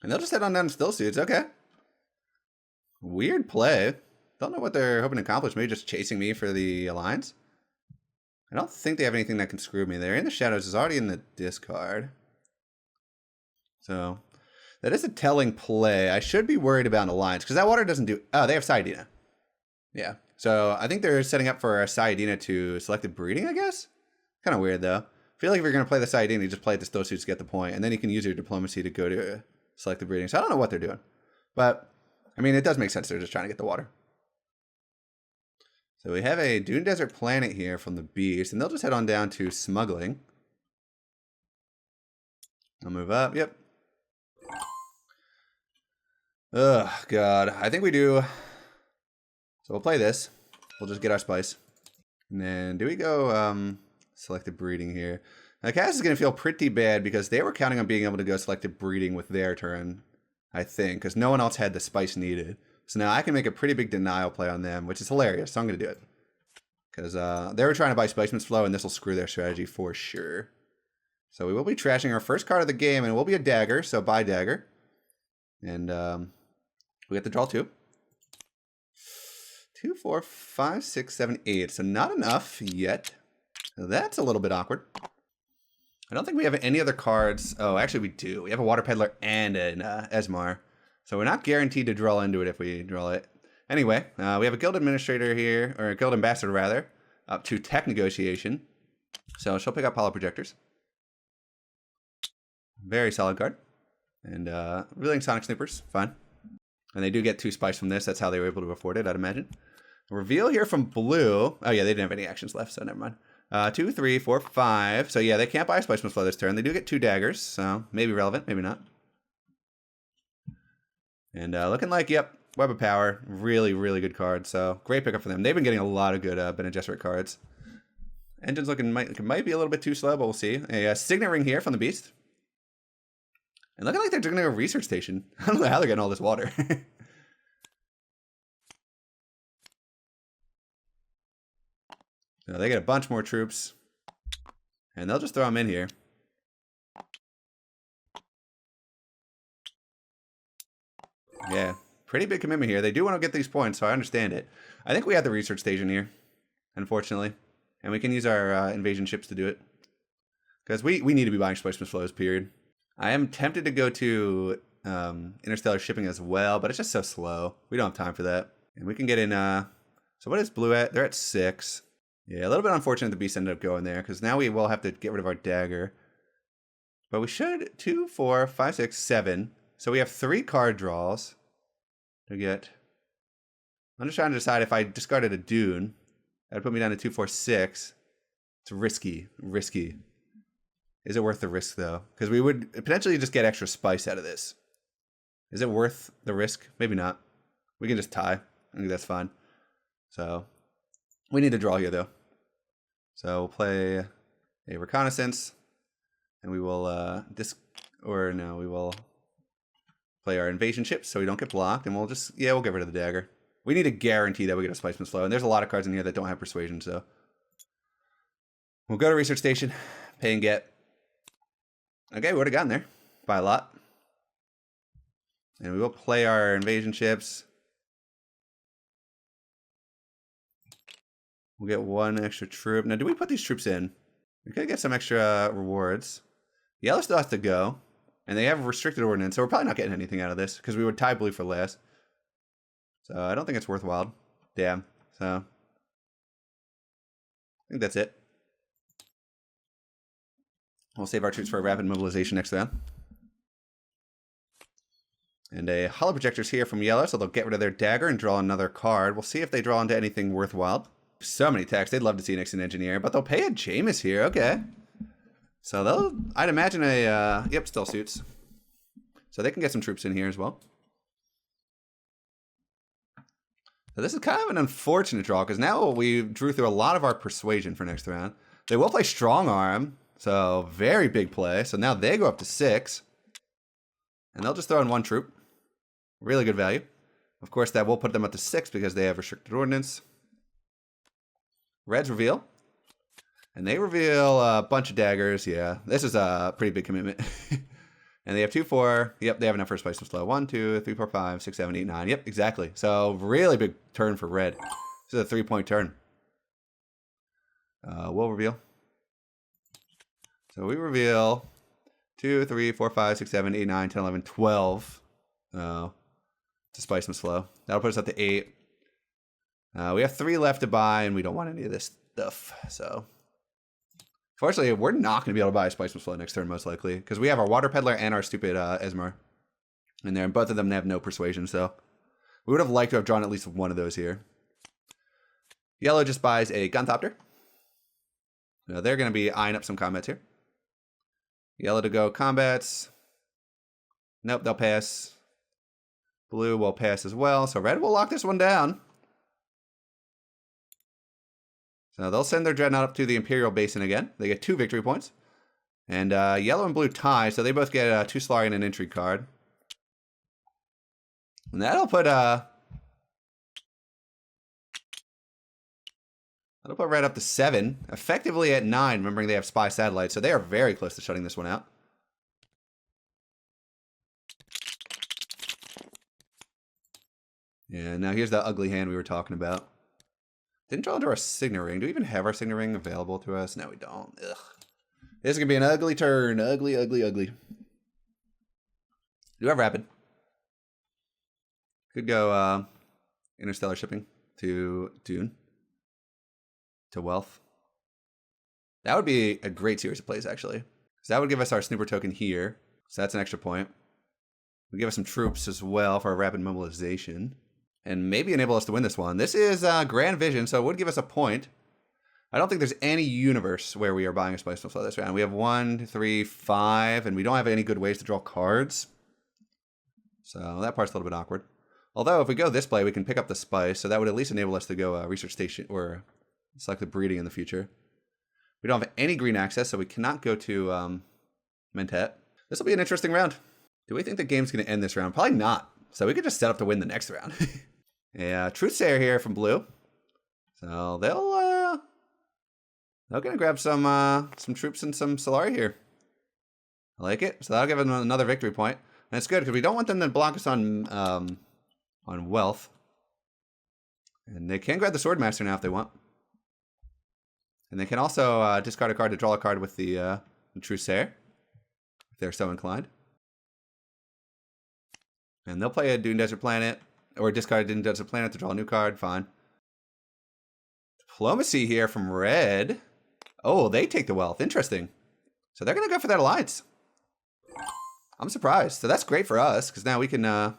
And they'll just head on down to Still Suits. Okay. Weird play. Don't know what they're hoping to accomplish. Maybe just chasing me for the Alliance. I don't think they have anything that can screw me. They're in the Shadows. Is already in the discard. So that is a telling play. I should be worried about an Alliance because that water doesn't do... Oh, they have Saiyadina. Yeah. So I think they're setting up for a Saiyadina to Selective Breeding, I guess. Kind of weird, though. I feel like if you're going to play the Saiyadina, you just play it to Still Suits to get the point, and then you can use your Diplomacy to go to Selective Breeding. So I don't know what they're doing. But, I mean, it does make sense. They're just trying to get the water. So we have a Dune Desert Planet here from the Beast, and they'll just head on down to Smuggling. I'll move up. Yep. Ugh, God. I think we do. So we'll play this. We'll just get our spice. And then do we go Selective Breeding here? Now, Cass is going to feel pretty bad because they were counting on being able to go Selective Breeding with their turn, I think, because no one else had the spice needed. So now I can make a pretty big denial play on them, which is hilarious. So I'm going to do it. Because they were trying to buy Spice Must Flow, and this will screw their strategy for sure. So we will be trashing our first card of the game, and it will be a dagger, so buy dagger. And we get to draw 2. 2, 4, 5, 6, 7, 8. So not enough yet. That's a little bit awkward. I don't think we have any other cards. Oh, actually we do. We have a Water Peddler and an Esmar. So we're not guaranteed to draw into it if we draw it. Anyway, we have a Guild Administrator here, or a Guild Ambassador rather, up to Tech Negotiation. So she'll pick up Hollow Projectors. Very solid card. And Revealing Sonic Snoopers, fine. And they do get 2 spice from this. That's how they were able to afford it, I'd imagine. A reveal here from blue. Oh yeah, they didn't have any actions left, so never mind. 2, 3, 4, 5. So yeah, they can't buy Spice Must Flow this turn. They do get 2 daggers, so maybe relevant, maybe not. And looking like, yep, Web of Power, really, really good card. So great pickup for them. They've been getting a lot of good Bene Gesserit cards. Engine's looking might be a little bit too slow, but we'll see. A Signet Ring here from the Beast. And looking like they're doing a research station. I don't know how they're getting all this water. So they get a bunch more troops. And they'll just throw them in here. Yeah, pretty big commitment here. They do want to get these points, so I understand it. I think we have the research station here, unfortunately. And we can use our invasion ships to do it. Because we need to be buying displacement flows, period. I am tempted to go to interstellar shipping as well, but it's just so slow. We don't have time for that. And we can get in... so what is blue at? They're at 6. Yeah, a little bit unfortunate the beast ended up going there, because now we will have to get rid of our dagger. But we should 2, 4, 5, 6, 7. So we have 3 card draws to get. I'm just trying to decide if I discarded a Dune, that would put me down to 2, 4, 6. It's risky. Is it worth the risk, though? Because we would potentially just get extra spice out of this. Is it worth the risk? Maybe not. We can just tie. I think that's fine. So we need to draw here, though. So we'll play a reconnaissance, and we will we will play our invasion ships so we don't get blocked, and we'll get rid of the dagger. We need to guarantee that we get a displacement flow, and there's a lot of cards in here that don't have persuasion, so we'll go to research station, pay and get. Okay, we would have gotten there by a lot. And we will play our invasion ships. We'll get 1 extra troop. Now, do we put these troops in? We could get some extra rewards. Yellow still has to go. And they have restricted ordnance, so we're probably not getting anything out of this, because we would tie blue for last. So I don't think it's worthwhile. Damn. So I think that's it. We'll save our troops for a rapid mobilization next round. And a holo projector's here from yellow, so they'll get rid of their dagger and draw another card. We'll see if they draw into anything worthwhile. So many techs. They'd love to see an Nixon engineer, but they'll pay a Jameis here. Okay. So I'd imagine yep, still suits. So they can get some troops in here as well. So this is kind of an unfortunate draw, because now we drew through a lot of our persuasion for next round. They will play strong arm, so very big play. So now they go up to 6. And they'll just throw in 1 troop. Really good value. Of course, that will put them up to 6 because they have restricted ordnance. Reds reveal. And they reveal a bunch of daggers. Yeah, this is a pretty big commitment. And they have 2, 4. Yep, they have enough for displacement flow. 1, 2, 3, 4, 5, 6, 7, 8, 9. Yep, exactly. So really big turn for red. This is a 3-point turn. We'll reveal. So we reveal 2, 3, 4, 5, 6, 7, 8, 9, 10, 11, 12. Displacement flow. That'll put us up to 8. We have 3 left to buy, and we don't want any of this stuff. So, fortunately, we're not going to be able to buy a displacement flow next turn, most likely, because we have our water peddler and our stupid Esmar in there, and both of them have no persuasion. So, we would have liked to have drawn at least one of those here. Yellow just buys a Gunthopter. Now, they're going to be eyeing up some combats here. Yellow to go combats. Nope, they'll pass. Blue will pass as well. So red will lock this one down. So they'll send their dreadnought up to the Imperial Basin again. They get 2 victory points. And yellow and blue tie, so they both get 2 Solari and an intrigue card. And that'll put red up to 7, effectively at 9, remembering they have spy satellites, so they are very close to shutting this one out. Yeah, now here's the ugly hand we were talking about. Didn't draw into our Signet Ring. Do we even have our Signet Ring available to us? No, we don't. Ugh. This is going to be an ugly turn. Ugly, ugly, ugly. Do have rapid. Could go interstellar shipping to Dune. To wealth. That would be a great series of plays, actually. Because that would give us our snooper token here. So that's an extra point. Would give us some troops as well for our rapid mobilization. And maybe enable us to win this one. This is Grand Vision, so it would give us a point. I don't think there's any universe where we are buying a displacement flow this round. We have 1, 3, 5, and we don't have any good ways to draw cards. So that part's a little bit awkward. Although if we go this play, we can pick up the spice, so that would at least enable us to go research station or select the breeding in the future. We don't have any green access, so we cannot go to Mentat. This will be an interesting round. Do we think the game's going to end this round? Probably not. So we could just set up to win the next round. Yeah, Truthsayer here from blue. So they're gonna grab some troops and some Solari here. I like it. So that'll give them another victory point. And it's good because we don't want them to block us on wealth. And they can grab the Swordmaster now if they want. And they can also discard a card to draw a card with the Truthsayer, if they're so inclined. And they'll play a Dune Desert Planet, or discard a Dune Desert Planet to draw a new card. Fine. Diplomacy here from red. Oh, they take the wealth. Interesting. So they're going to go for that alliance. I'm surprised. So that's great for us, because now we can... I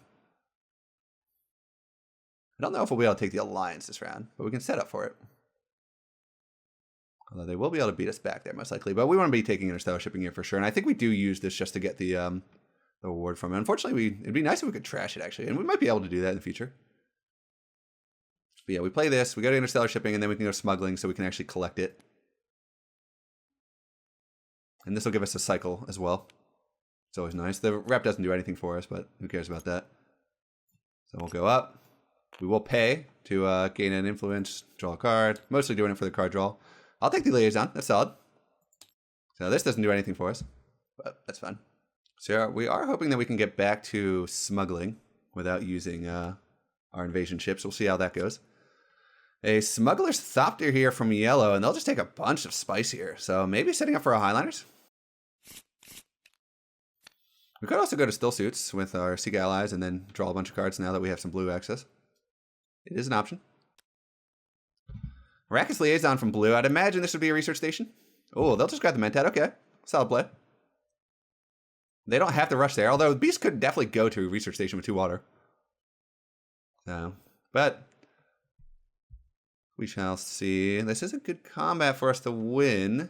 don't know if we'll be able to take the alliance this round, but we can set up for it. Although they will be able to beat us back there, most likely. But we want to be taking Interstellar Shipping here for sure. And I think we do use this just to get the award from it. Unfortunately, it'd be nice if we could trash it, actually. And we might be able to do that in the future. But yeah, we play this, we go to Interstellar Shipping, and then we can go smuggling so we can actually collect it. And this will give us a cycle as well. It's always nice. The rep doesn't do anything for us, but who cares about that? So we'll go up. We will pay to gain an influence, draw a card. Mostly doing it for the card draw. I'll take the liaison. That's solid. So this doesn't do anything for us, but that's fun. So we are hoping that we can get back to smuggling without using our invasion ships. We'll see how that goes. A Smuggler's Thopter here from yellow, and they'll just take a bunch of spice here. So maybe setting up for a Highliners. We could also go to Still Suits with our Seek Allies and then draw a bunch of cards now that we have some blue access. It is an option. Arrakis Liaison from blue. I'd imagine this would be a research station. Oh, they'll just grab the Mentat. Okay. Solid play. They don't have to rush there, although Beast could definitely go to a research station with 2 water. So, but we shall see. This is a good combat for us to win,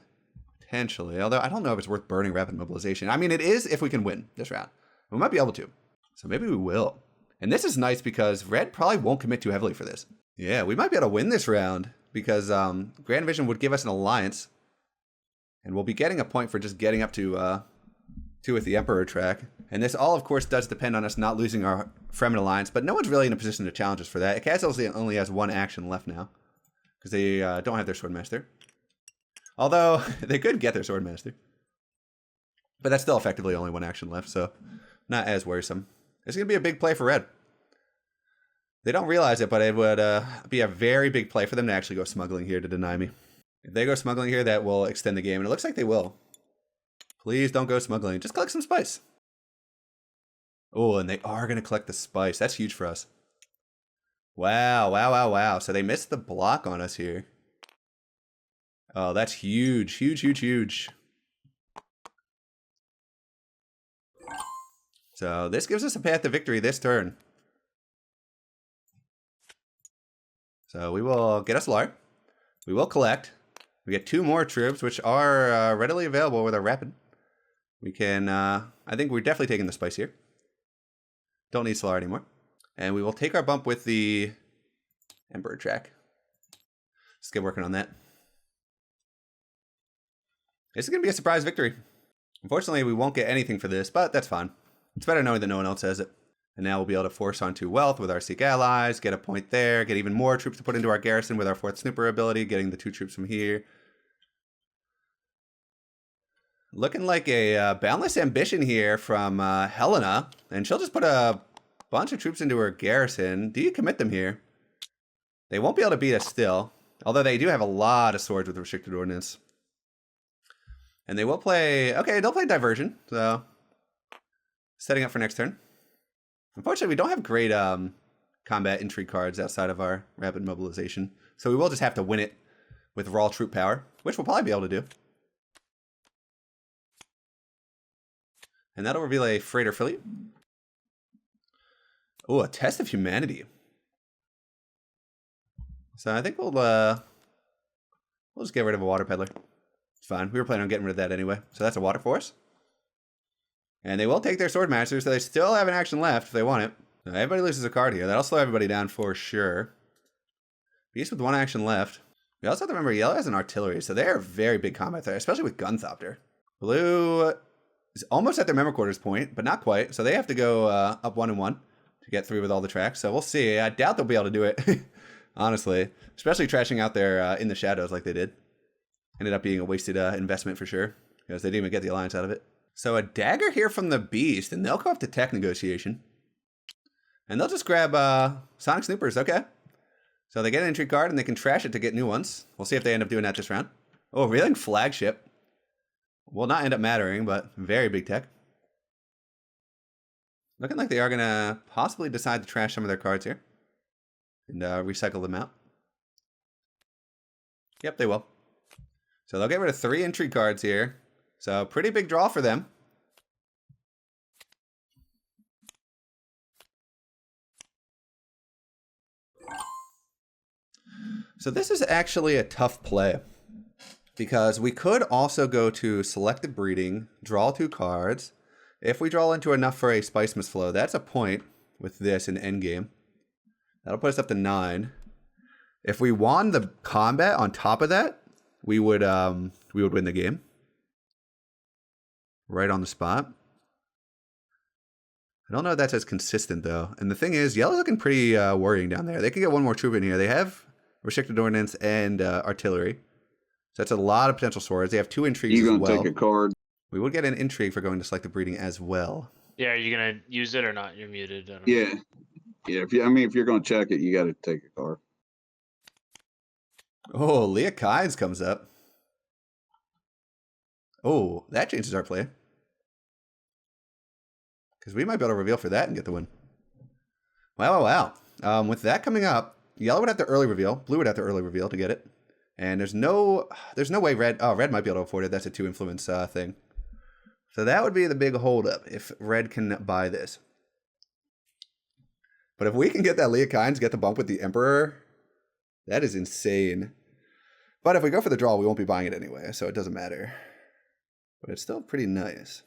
potentially. Although I don't know if it's worth burning Rapid Mobilization. I mean, it is if we can win this round. We might be able to. So maybe we will. And this is nice because red probably won't commit too heavily for this. Yeah, we might be able to win this round because Grand Vision would give us an alliance. And we'll be getting a point for just getting up to 2 with the Emperor track. And this all, of course, does depend on us not losing our Fremen alliance. But no one's really in a position to challenge us for that. Cassius only has 1 action left now. Because they don't have their Swordmaster. Although, they could get their Swordmaster. But that's still effectively only 1 action left, so not as worrisome. It's going to be a big play for red. They don't realize it, but it would be a very big play for them to actually go smuggling here to deny me. If they go smuggling here, that will extend the game, and it looks like they will. Please don't go smuggling. Just collect some spice. Oh, and they are going to collect the spice. That's huge for us. Wow, wow, wow, wow. So they missed the block on us here. Oh, that's huge, huge, huge, huge. So this gives us a path to victory this turn. So we will get a Solar. We will collect. We get 2 more troops, which are readily available with our Rapid. We can, I think we're definitely taking the spice here. Don't need Solar anymore. And we will take our bump with the Emperor track. Let's get working on that. This is going to be a surprise victory. Unfortunately, we won't get anything for this, but that's fine. It's better knowing that no one else has it. And now we'll be able to force onto wealth with our Seek Allies, get a point there, get even more troops to put into our garrison with our 4th Snooper ability, getting the 2 troops from here. Looking like a Boundless Ambition here from Helena. And she'll just put a bunch of troops into her garrison. Do you commit them here? They won't be able to beat us still. Although they do have a lot of swords with restricted ordnance. And they will play... Okay, they'll play Diversion. So, setting up for next turn. Unfortunately, we don't have great combat intrigue cards outside of our Rapid Mobilization. So we will just have to win it with raw troop power, which we'll probably be able to do. And that'll reveal a Freighter fleet. Oh, a Test of Humanity. So I think we'll just get rid of a Water Peddler. It's fine. We were planning on getting rid of that anyway. So that's a Water Force. And they will take their Swordmaster, so they still have an action left if they want it. Everybody loses a card here. That'll slow everybody down for sure. Beast with 1 action left. We also have to remember yellow has an artillery, so they're a very big combat threat, especially with Gunthopter. Blue is almost at their member quarters point, but not quite. So they have to go up 1 and 1 to get through with all the tracks. So we'll see. I doubt they'll be able to do it, honestly. Especially trashing out there in the shadows like they did. Ended up being a wasted investment for sure, because they didn't even get the alliance out of it. So a dagger here from the Beast, and they'll go up to tech negotiation. And they'll just grab Sonic Snoopers, okay. So they get an entry card, and they can trash it to get new ones. We'll see if they end up doing that this round. Oh, Reeling Flagship. Will not end up mattering, but very big tech. Looking like they are going to possibly decide to trash some of their cards here. And recycle them out. Yep, they will. So they'll get rid of 3 entry cards here. So pretty big draw for them. So this is actually a tough play, because we could also go to Selected Breeding, draw 2 cards. If we draw into enough for a Spice Mist Flow, that's a point with this in endgame. That'll put us up to 9. If we won the combat on top of that, we would win the game. Right on the spot. I don't know if that's as consistent though. And the thing is, yellow's looking pretty worrying down there. They could get 1 more troop in here. They have Restricted Ordnance and artillery. So that's a lot of potential swords. They have 2 intrigues as well. You gonna take a card? We would get an intrigue for going to Selected Breeding as well. Yeah, are you gonna use it or not? You're muted. I don't know. Yeah. Yeah, if you're gonna check it, you gotta take a card. Oh, Leah Kynes comes up. Oh, that changes our play. Because we might be able to reveal for that and get the win. Wow. With that coming up, yellow would have to early reveal. Blue would have to early reveal to get it. And there's no way red... Oh, red might be able to afford it. That's a 2 influence thing. So that would be the big holdup if red can buy this. But if we can get that Leah Kynes, get the bump with the Emperor, that is insane. But if we go for the draw, we won't be buying it anyway, so it doesn't matter. But it's still pretty nice.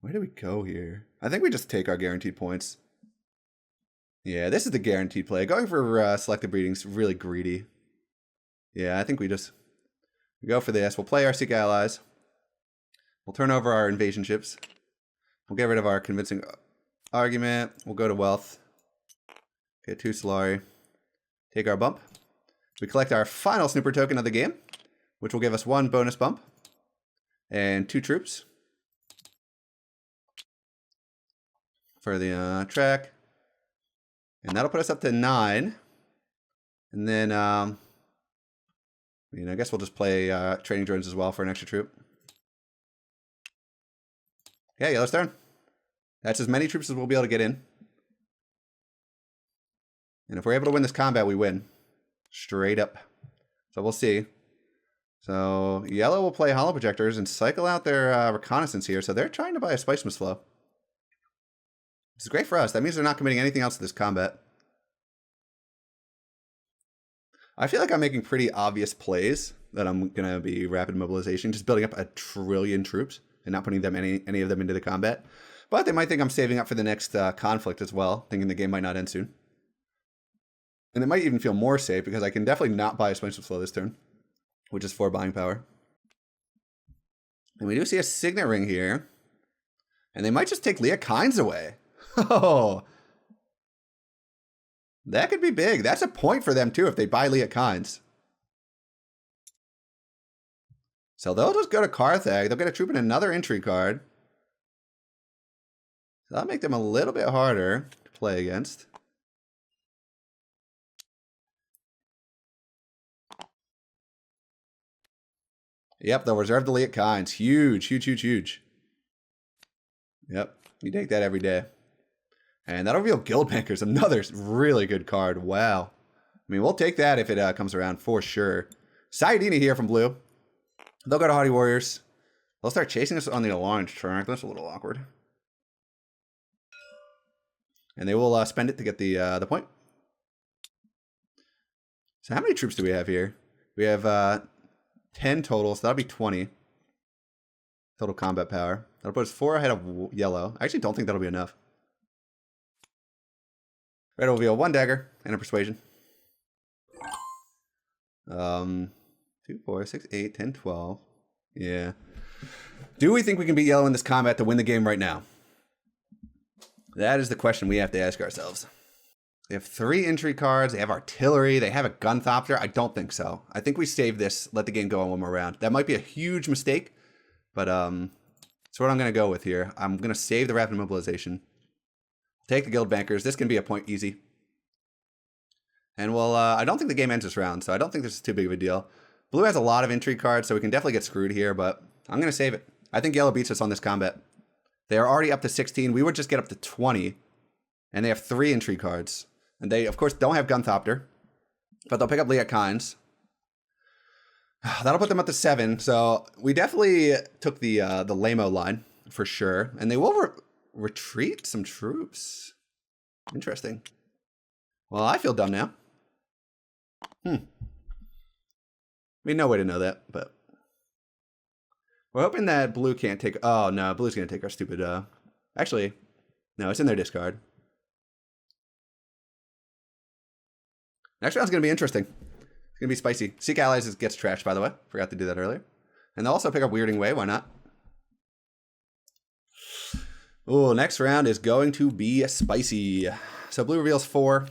Where do we go here? I think we just take our guaranteed points. Yeah, this is the guaranteed play. Going for Selected Breeding is really greedy. Yeah, I think we go for this. We'll play our Seek Allies. We'll turn over our invasion ships. We'll get rid of our convincing argument. We'll go to wealth. Get 2 Solari. Take our bump. We collect our final snooper token of the game, which will give us 1 bonus bump. And 2 troops. For the track. And that'll put us up to 9. And then, I guess we'll just play training drones as well for an extra troop. Yeah, yellow's turn. That's as many troops as we'll be able to get in. And if we're able to win this combat, we win. Straight up. So we'll see. So yellow will play hollow projectors and cycle out their reconnaissance here. So they're trying to buy a Spice Mist Flow. Which is great for us. That means they're not committing anything else to this combat. I feel like I'm making pretty obvious plays that I'm going to be rapid mobilization, just building up 1 trillion troops and not putting them any of them into the combat. But they might think I'm saving up for the next conflict as well, thinking the game might not end soon. And it might even feel more safe because I can definitely not buy a Spice Mist Flow this turn, which is 4 buying power. And we do see a Signet Ring here. And they might just take Leah Kynes away. Oh, that could be big. That's a point for them too if they buy Leah Kynes. So they'll just go to Carthag. They'll get a troop and another entry card. So that'll make them a little bit harder to play against. Yep, they'll reserve the Leah Kynes. Huge. Yep, you take that every day. And that'll reveal Guildbankers, another really good card. Wow. I mean, we'll take that if it comes around for sure. Sayadina here from blue. They'll go to Haughty Warriors. They'll start chasing us on the launch track. That's a little awkward. And they will spend it to get the point. So how many troops do we have here? We have 10 total, so that'll be 20. Total combat power. That'll put us 4 ahead of yellow. I actually don't think that'll be enough. Red will reveal 1 dagger and a persuasion. 2, 4, 6, 8, 10, 12. Yeah. Do we think we can beat yellow in this combat to win the game right now? That is the question we have to ask ourselves. They have 3 entry cards. They have artillery. They have a gunthopter. I don't think so. I think we save this, let the game go on one more round. That might be a huge mistake, but that's what I'm going to go with here. I'm going to save the rapid mobilization. Take the guild bankers. This can be a point easy. And well, I don't think the game ends this round, so I don't think this is too big of a deal. Blue has a lot of entry cards, so we can definitely get screwed here, but I'm going to save it. I think yellow beats us on this combat. They are already up to 16. We would just get up to 20, and they have 3 entry cards. And they, of course, don't have Gunthopter, but they'll pick up Liat Kynes. That'll put them up to 7, so we definitely took the Lamo line, for sure. And they will retreat some troops. Interesting. Well, I feel dumb now. I mean, no way to know that, but... We're hoping that blue can't take... Oh, no, blue's going to take our stupid... Actually, no, it's in their discard. Next round's going to be interesting. It's going to be spicy. Seek Allies gets trashed, by the way. Forgot to do that earlier. And they'll also pick up Weirding Way. Why not? Oh, next round is going to be spicy. So blue reveals 4.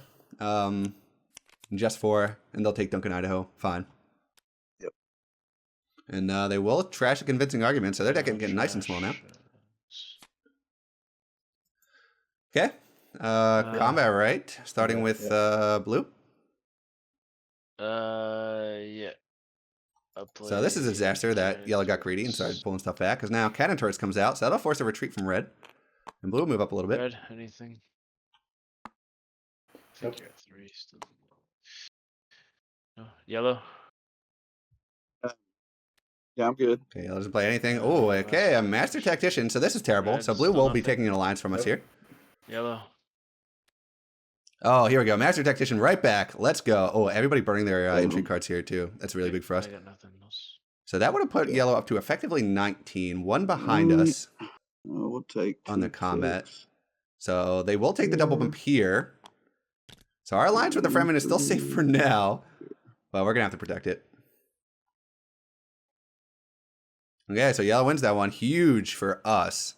Just 4. And they'll take Duncan, Idaho. Fine. Yep. And they will trash a convincing argument. So their deck getting nice and small now. Okay. Combat, right? Starting with blue. Yeah. So this is a disaster that yellow got greedy and started pulling stuff back, because now Cannon Turrets comes out, so that'll force a retreat from red. And blue will move up a little bit. Red, anything? I think you're at 3 still. No, yellow. Yeah, I'm good. Okay, yellow doesn't play anything. Oh, okay, a Master Tactician, so this is terrible. Red, So blue still will be nothing. taking an alliance from us here. Yellow. Oh, here we go. Master Tactician right back. Let's go. Oh, everybody burning their entry cards here, too. That's really big for us. I got nothing else. So that would have put yellow up to effectively 19. 1 behind us We'll take on the 2 combat. picks. So they will take the double bump here. So our alliance with the Fremen is still safe for now. But we're going to have to protect it. Okay, so yellow wins that one. Huge for us.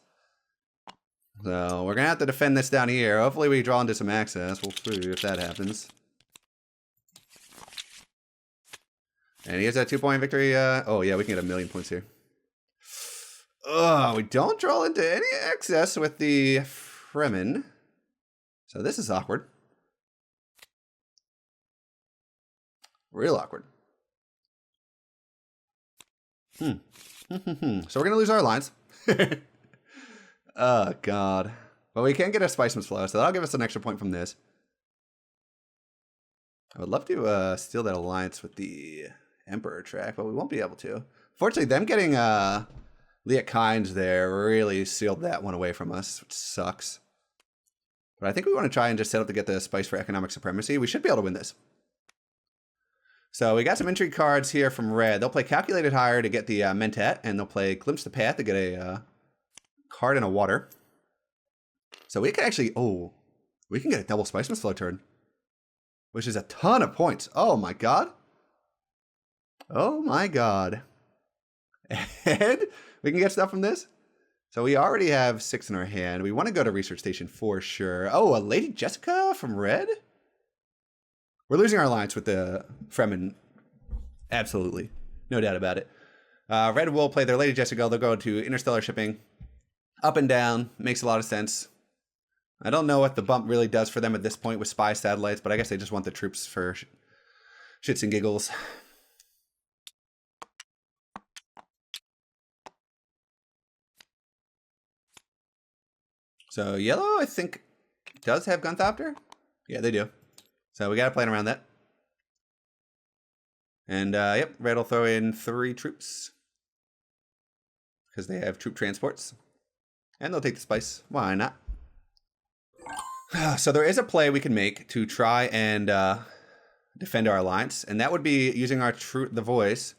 So we're going to have to defend this down here. Hopefully we draw into some access. We'll see if that happens. And he has that 2-point victory. Oh, yeah, we can get 1,000,000 points here. Oh, we don't draw into any access with the Fremen. So this is awkward. Real awkward. So we're going to lose our alliance. Oh, God. But we can get a Spiceman's Flow, so that'll give us an extra point from this. I would love to steal that alliance with the Emperor track, but we won't be able to. Fortunately, them getting Liat Kynes there really sealed that one away from us, which sucks. But I think we want to try and just set up to get the Spice for Economic Supremacy. We should be able to win this. So we got some intrigue cards here from red. They'll play Calculated Hire to get the Mentat, and they'll play Glimpse the Path to get a card in a water. So we can actually, we can get a double Spiceman's Flow turn, which is a ton of points. Oh my God. Oh my God. And we can get stuff from this. So we already have 6 in our hand. We want to go to Research Station for sure. Oh, a Lady Jessica from red? We're losing our alliance with the Fremen. Absolutely. No doubt about it. Red will play their Lady Jessica. They'll go to Interstellar Shipping. Up and down. Makes a lot of sense. I don't know what the bump really does for them at this point with spy satellites, but I guess they just want the troops for shits and giggles. So yellow, I think, does have Gunthopter. Yeah, they do. So we got to plan around that. And, yep, red will throw in 3 troops. Because they have troop transports. And they'll take the spice. Why not? So there is a play we can make to try and defend our alliance. And that would be using our the voice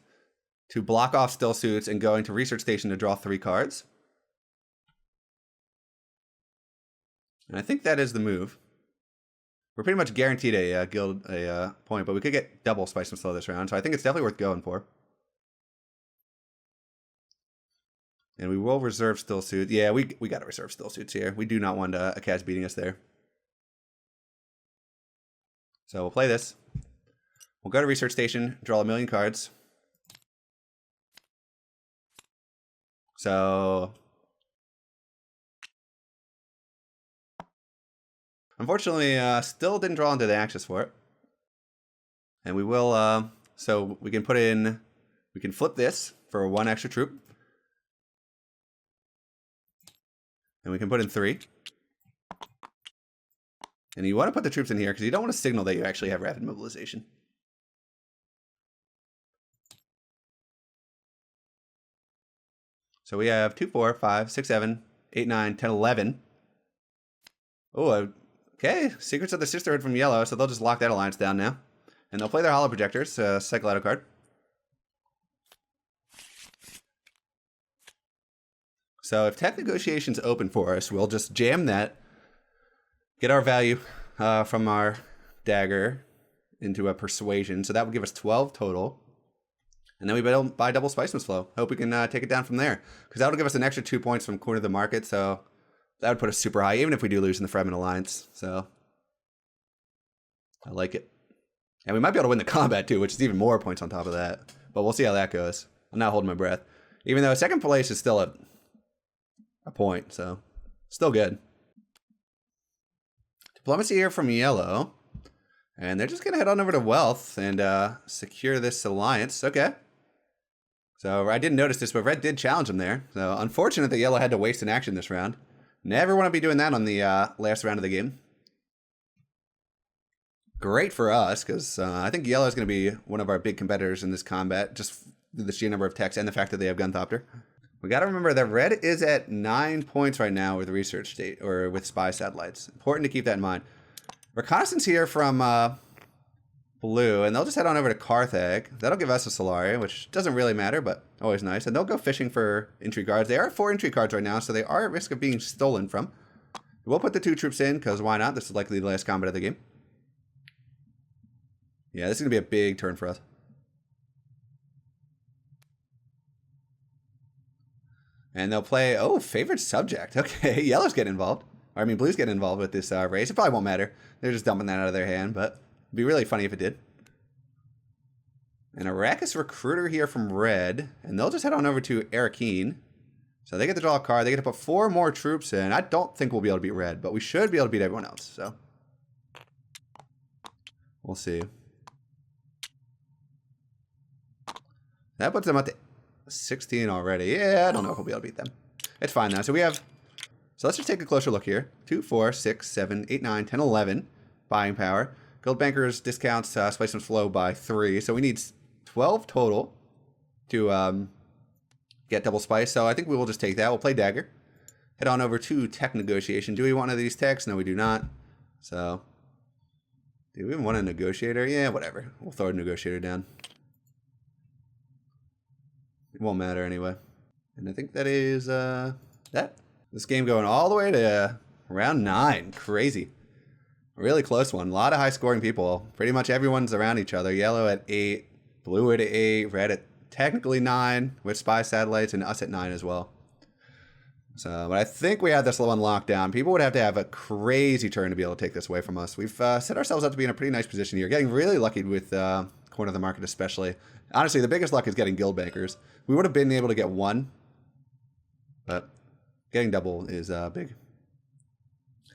to block off still suits and going to Research Station to draw 3 cards. And I think that is the move. We're pretty much guaranteed a point, but we could get double Spice and Slow this round, so I think it's definitely worth going for. And we will reserve Still Suits. Yeah, we got to reserve Still Suits here. We do not want a Kaz beating us there. So we'll play this. We'll go to Research Station, draw 1,000,000 cards. So unfortunately, still didn't draw into the Axis for it. And we will, so we can put in, we can flip this for 1 extra troop. And we can put in 3. And you want to put the troops in here because you don't want to signal that you actually have rapid mobilization. So we have 2, 4, 5, 6, 7, 8, 9, 10, 11. Oh, okay. Secrets of the Sisterhood from yellow, so they'll just lock that alliance down now. And they'll play their Hollow Projectors, cycle out a card. So if tech negotiation's open for us, we'll just jam that, get our value from our dagger into a persuasion. So that would give us 12 total. And then we buy double Spiceman's Flow. Hope we can take it down from there. Because that would give us an extra 2 points from corner of the market. So that would put us super high, even if we do lose in the Fragment Alliance. So I like it. And we might be able to win the combat too, which is even more points on top of that. But we'll see how that goes. I'm not holding my breath. Even though second place is still a point, so still good. Diplomacy here from yellow. And they're just going to head on over to Wealth and secure this alliance. Okay. So I didn't notice this, but red did challenge him there. So unfortunate that yellow had to waste an action this round. Never want to be doing that on the last round of the game. Great for us, because I think yellow is going to be one of our big competitors in this combat, just the sheer number of techs and the fact that they have Gunthopter. We got to remember that red is at 9 points right now with research state or with spy satellites. Important to keep that in mind. Reconnaissance here from blue, and they'll just head on over to Carthag. That'll give us a Solari, which doesn't really matter, but always nice. And they'll go fishing for entry cards. They are 4 entry cards right now, so they are at risk of being stolen from. We'll put the 2 troops in, because why not? This is likely the last combat of the game. Yeah, this is going to be a big turn for us. And they'll play, oh, favorite subject. Okay, yellow's getting involved. Or, I mean, blue's getting involved with this race. It probably won't matter. They're just dumping that out of their hand, but it'd be really funny if it did. And Arrakis Recruiter here from red. And they'll just head on over to Arakeen. So they get to draw a card. They get to put 4 more troops in. I don't think we'll be able to beat red, but we should be able to beat everyone else. So we'll see. That puts them at the 16 already. Yeah, I don't know if we'll be able to beat them. It's fine though. So let's just take a closer look here. 2, 4, 6, 7, 8, 9, 10, 11 buying power. Gold Bankers discounts Spiceman's Flow by 3. So we need 12 total to get double spice. So I think we will just take that. We'll play Dagger. Head on over to Tech Negotiation. Do we want one of these techs? No, we do not. So do we even want a Negotiator? Yeah, whatever. We'll throw a Negotiator down. It won't matter anyway. And I think that is that. This game going all the way to round 9. Crazy. Really close one. A lot of high scoring people. Pretty much everyone's around each other. Yellow at 8, blue at 8, red at technically 9 with spy satellites, and us at 9 as well. So, but I think we have this one locked down. People would have to have a crazy turn to be able to take this away from us. We've set ourselves up to be in a pretty nice position here. Getting really lucky with corner of the market especially. Honestly, the biggest luck is getting Guild Bankers. We would have been able to get 1, but getting double is big.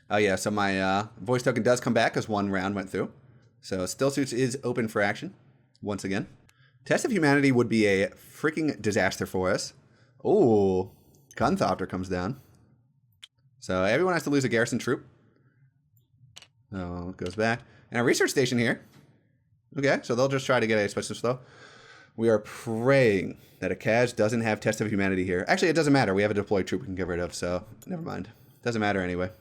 Oh yeah, so my voice token does come back as 1 round went through. So Still Suits is open for action once again. Test of Humanity would be a freaking disaster for us. Oh, Gunthopter comes down. So everyone has to lose a garrison troop. Oh, it goes back. And a research station here. Okay, so they'll just try to get a special slow. We are praying that a Kaz doesn't have Test of Humanity here. Actually, it doesn't matter. We have a deployed troop we can get rid of, so never mind. Doesn't matter anyway.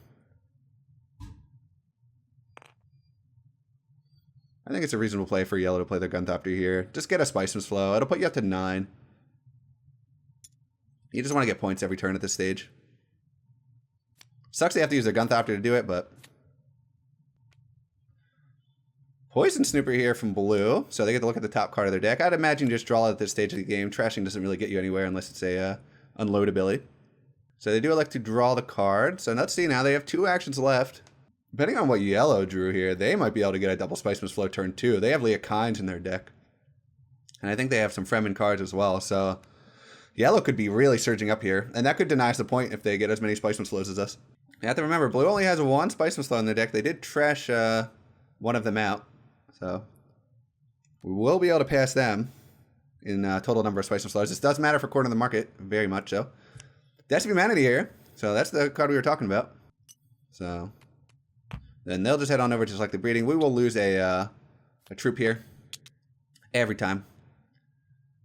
I think it's a reasonable play for yellow to play their Gunthopter here. Just get a Spiceman's Flow. It'll put you up to 9. You just want to get points every turn at this stage. Sucks they have to use their Gunthopter to do it, but Poison Snooper here from blue, so they get to look at the top card of their deck. I'd imagine just draw it at this stage of the game. Trashing doesn't really get you anywhere unless it's a unload ability. So they do elect to draw the card. So let's see now. They have 2 actions left. Depending on what yellow drew here, they might be able to get a double Spiceman's Flow turn 2. They have Leah Kynes in their deck. And I think they have some Fremen cards as well. So yellow could be really surging up here. And that could deny us the point if they get as many Spiceman's Flows as us. You have to remember, blue only has 1 Spiceman's Flow in their deck. They did trash one of them out. So we will be able to pass them in total number of Spiceman's Flows. This does matter for Corner of the Market, very much so. That's Humanity here. So that's the card we were talking about. So then they'll just head on over to select the breeding. We will lose a troop here every time.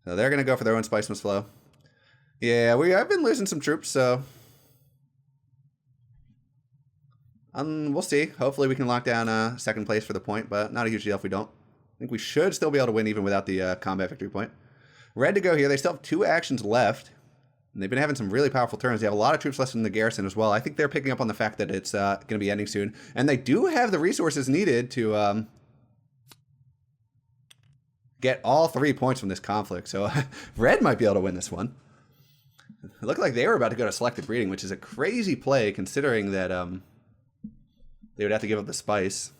So they're going to go for their own Spiceman's Flow. Yeah, I've been losing some troops, so we'll see. Hopefully we can lock down second place for the point, but not a huge deal if we don't. I think we should still be able to win even without the combat victory point. Red to go here. They still have 2 actions left. And they've been having some really powerful turns. They have a lot of troops left in the garrison as well. I think they're picking up on the fact that it's going to be ending soon. And they do have the resources needed to get all 3 points from this conflict. So Red might be able to win this one. It looked like they were about to go to selected breeding, which is a crazy play considering that they would have to give up the spice.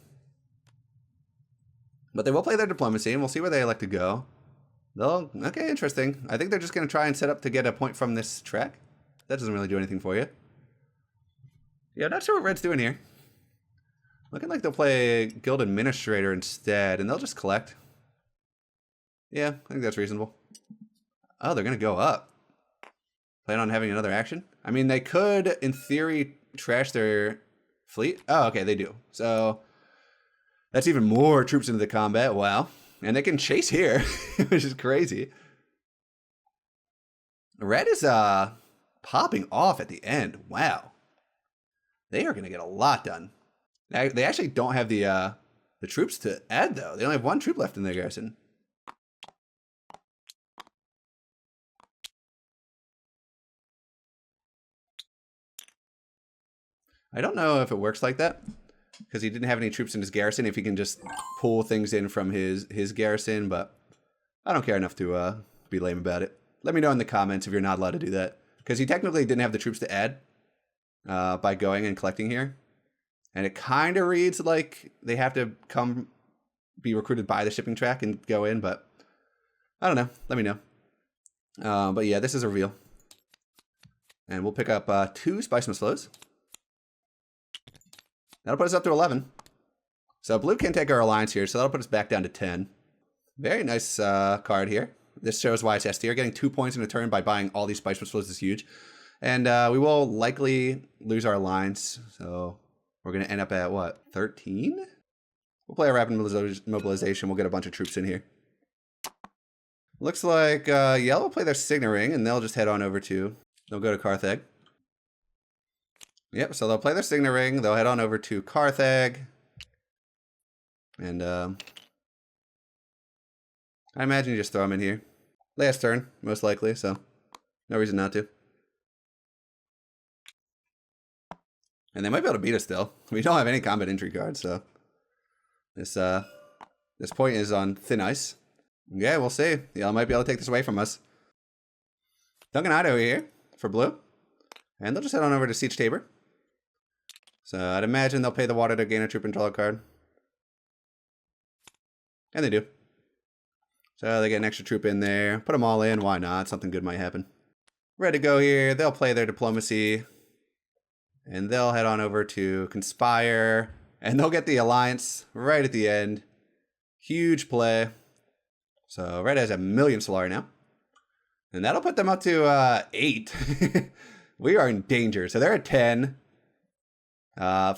But they will play their diplomacy, and we'll see where they elect to go. Okay, interesting. I think they're just going to try and set up to get a point from this track. That doesn't really do anything for you. Yeah, I'm not sure what Red's doing here. Looking like they'll play Guild Administrator instead, and they'll just collect. Yeah, I think that's reasonable. Oh, they're going to go up. Plan on having another action? I mean, they could, in theory, trash their fleet. Oh, okay, they do. So that's even more troops into the combat. Wow. And they can chase here, which is crazy. Red is popping off at the end. Wow. They are going to get a lot done. They actually don't have the troops to add, though. They only have 1 troop left in their garrison. I don't know if it works like that, because he didn't have any troops in his garrison, if he can just pull things in from his garrison, but I don't care enough to be lame about it. Let me know in the comments if you're not allowed to do that, because he technically didn't have the troops to add by going and collecting here. And it kind of reads like they have to be recruited by the shipping track and go in, but I don't know. Let me know. But yeah, this is a reveal. And we'll pick up 2 Spiceman's Flows. That'll put us up to 11. So blue can take our alliance here, so that'll put us back down to 10. Very nice card here. This shows why it's S tier. Getting 2 points in a turn by buying all these Spiceman's Flows is huge. And we will likely lose our alliance, so we're going to end up at, what, 13? We'll play a rapid mobilization. We'll get a bunch of troops in here. Looks like Yellow will play their Signet Ring, and they'll just head on over to... They'll go to Carthage. Yep, so they'll play their Signet Ring. They'll head on over to Carthage. And I imagine you just throw them in here. Last turn, most likely, so no reason not to. And they might be able to beat us still. We don't have any combat entry cards, so this point is on thin ice. Yeah, we'll see. Y'all might be able to take this away from us. Duncan Idaho here for blue. And they'll just head on over to Siege Tabor. So I'd imagine they'll pay the water to gain a troop and draw a card. And they do. So they get an extra troop in there. Put them all in. Why not? Something good might happen. Ready to go here. They'll play their diplomacy. And they'll head on over to Conspire. And they'll get the alliance right at the end. Huge play. So Red has 1 million Solari now. And that'll put them up to 8. We are in danger. So they're at 10.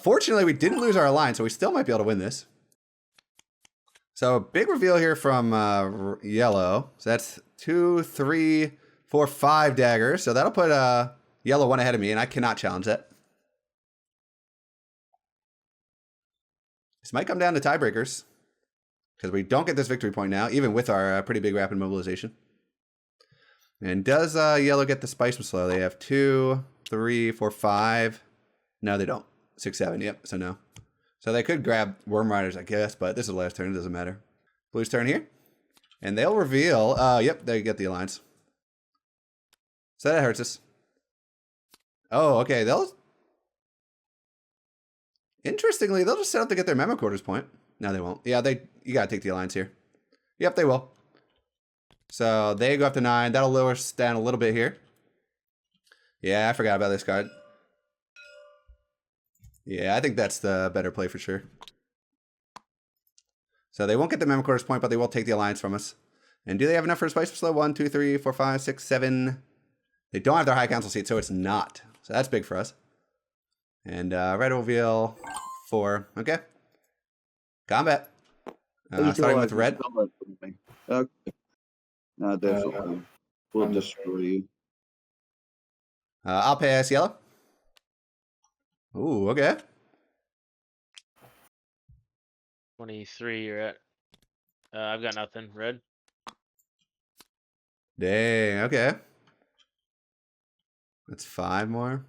Fortunately, we didn't lose our alliance, so we still might be able to win this. So big reveal here from Yellow. So that's 2, 3, 4, 5 daggers. So that'll put Yellow 1 ahead of me, and I cannot challenge that. This might come down to tiebreakers, because we don't get this victory point now, even with our pretty big rapid mobilization. And does Yellow get the Spiceman's Flow? They have 2, 3, 4, 5. No, they don't. 6, 7. Yep. So no. So they could grab Worm Riders, I guess, but this is the last turn. It doesn't matter. Blue's turn here. And they'll reveal... yep, they get the Alliance. So that hurts us. Oh, okay. Interestingly, they'll just set up to get their Memo Quarters point. No, they won't. Yeah, you gotta take the Alliance here. Yep, they will. So they go up to 9. That'll lower us down a little bit here. Yeah, I forgot about this card. Yeah, I think that's the better play for sure. So they won't get the Memo Quarters point, but they will take the Alliance from us. And do they have enough for a Spice Slow? 1, 2, 3, 4, 5, 6, 7. They don't have their High Council seat, so it's not. So that's big for us. And red will reveal 4. Okay. Combat. Starting with red. Okay. No, definitely. We'll destroy you. I'll pass yellow. Ooh, okay. 23 you're at. I've got nothing. Red. Dang, okay. That's 5 more.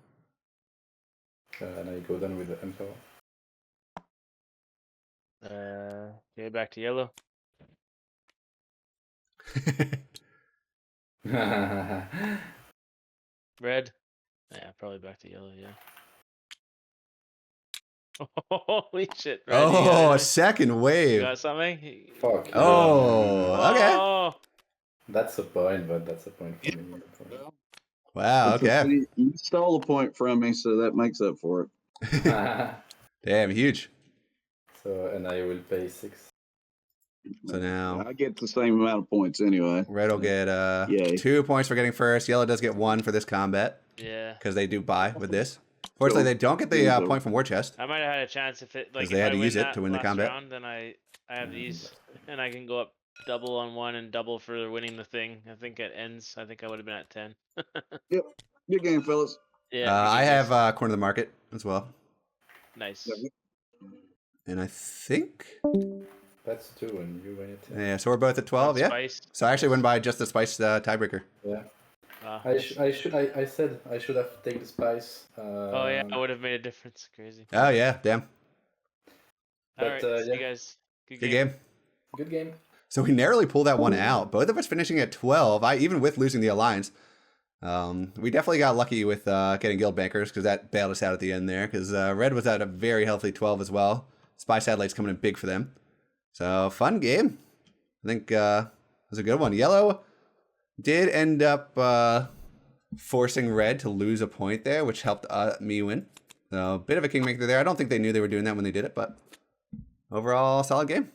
And I go down with the Emperor. Okay, back to yellow. Red. Yeah, probably back to yellow, yeah. Holy shit, Red. Oh, a second You wave. got something? Fuck. Oh, okay. Oh, That's a point, but that's a point for me. Wow, okay. You stole a point from me, so that makes up for it. Damn, huge. So, and I will pay 6. So now I get the same amount of points anyway. red will get Yay. 2 points for getting first. Yellow does get 1 for this combat yeah. because they do buy with this. Fortunately, they don't get the point from War Chest. I might have had a chance if it like 'Cause they had if I to win use it that to win the last combat. round, then I have these and I can go up double on 1 and double for winning the thing. I think it ends. I think I would have been at 10. Good game, fellas. Yeah. I you have guys- Corner of the Market as well. nice. And I think... That's 2, and you win it. Yeah, so we're both at 12, yeah? Spice. So I actually win by just the Spice tiebreaker. Yeah. Ah. I said I should have taken the spice. Oh yeah, I would have made a difference. Crazy. Oh, yeah, damn. But, All right, see yeah. you guys. Good game. Good game. So we narrowly pulled that one out. Both of us finishing at 12. Even with losing the Alliance. We definitely got lucky with getting Guild Bankers because that bailed us out at the end there. Because red was at a very healthy 12 as well. Spy Satellites coming in big for them. So fun game. I think it was a good one. Yellow did end up forcing red to lose a point there, which helped me win. So a bit of a kingmaker there. I don't think they knew they were doing that when they did it, but overall solid game.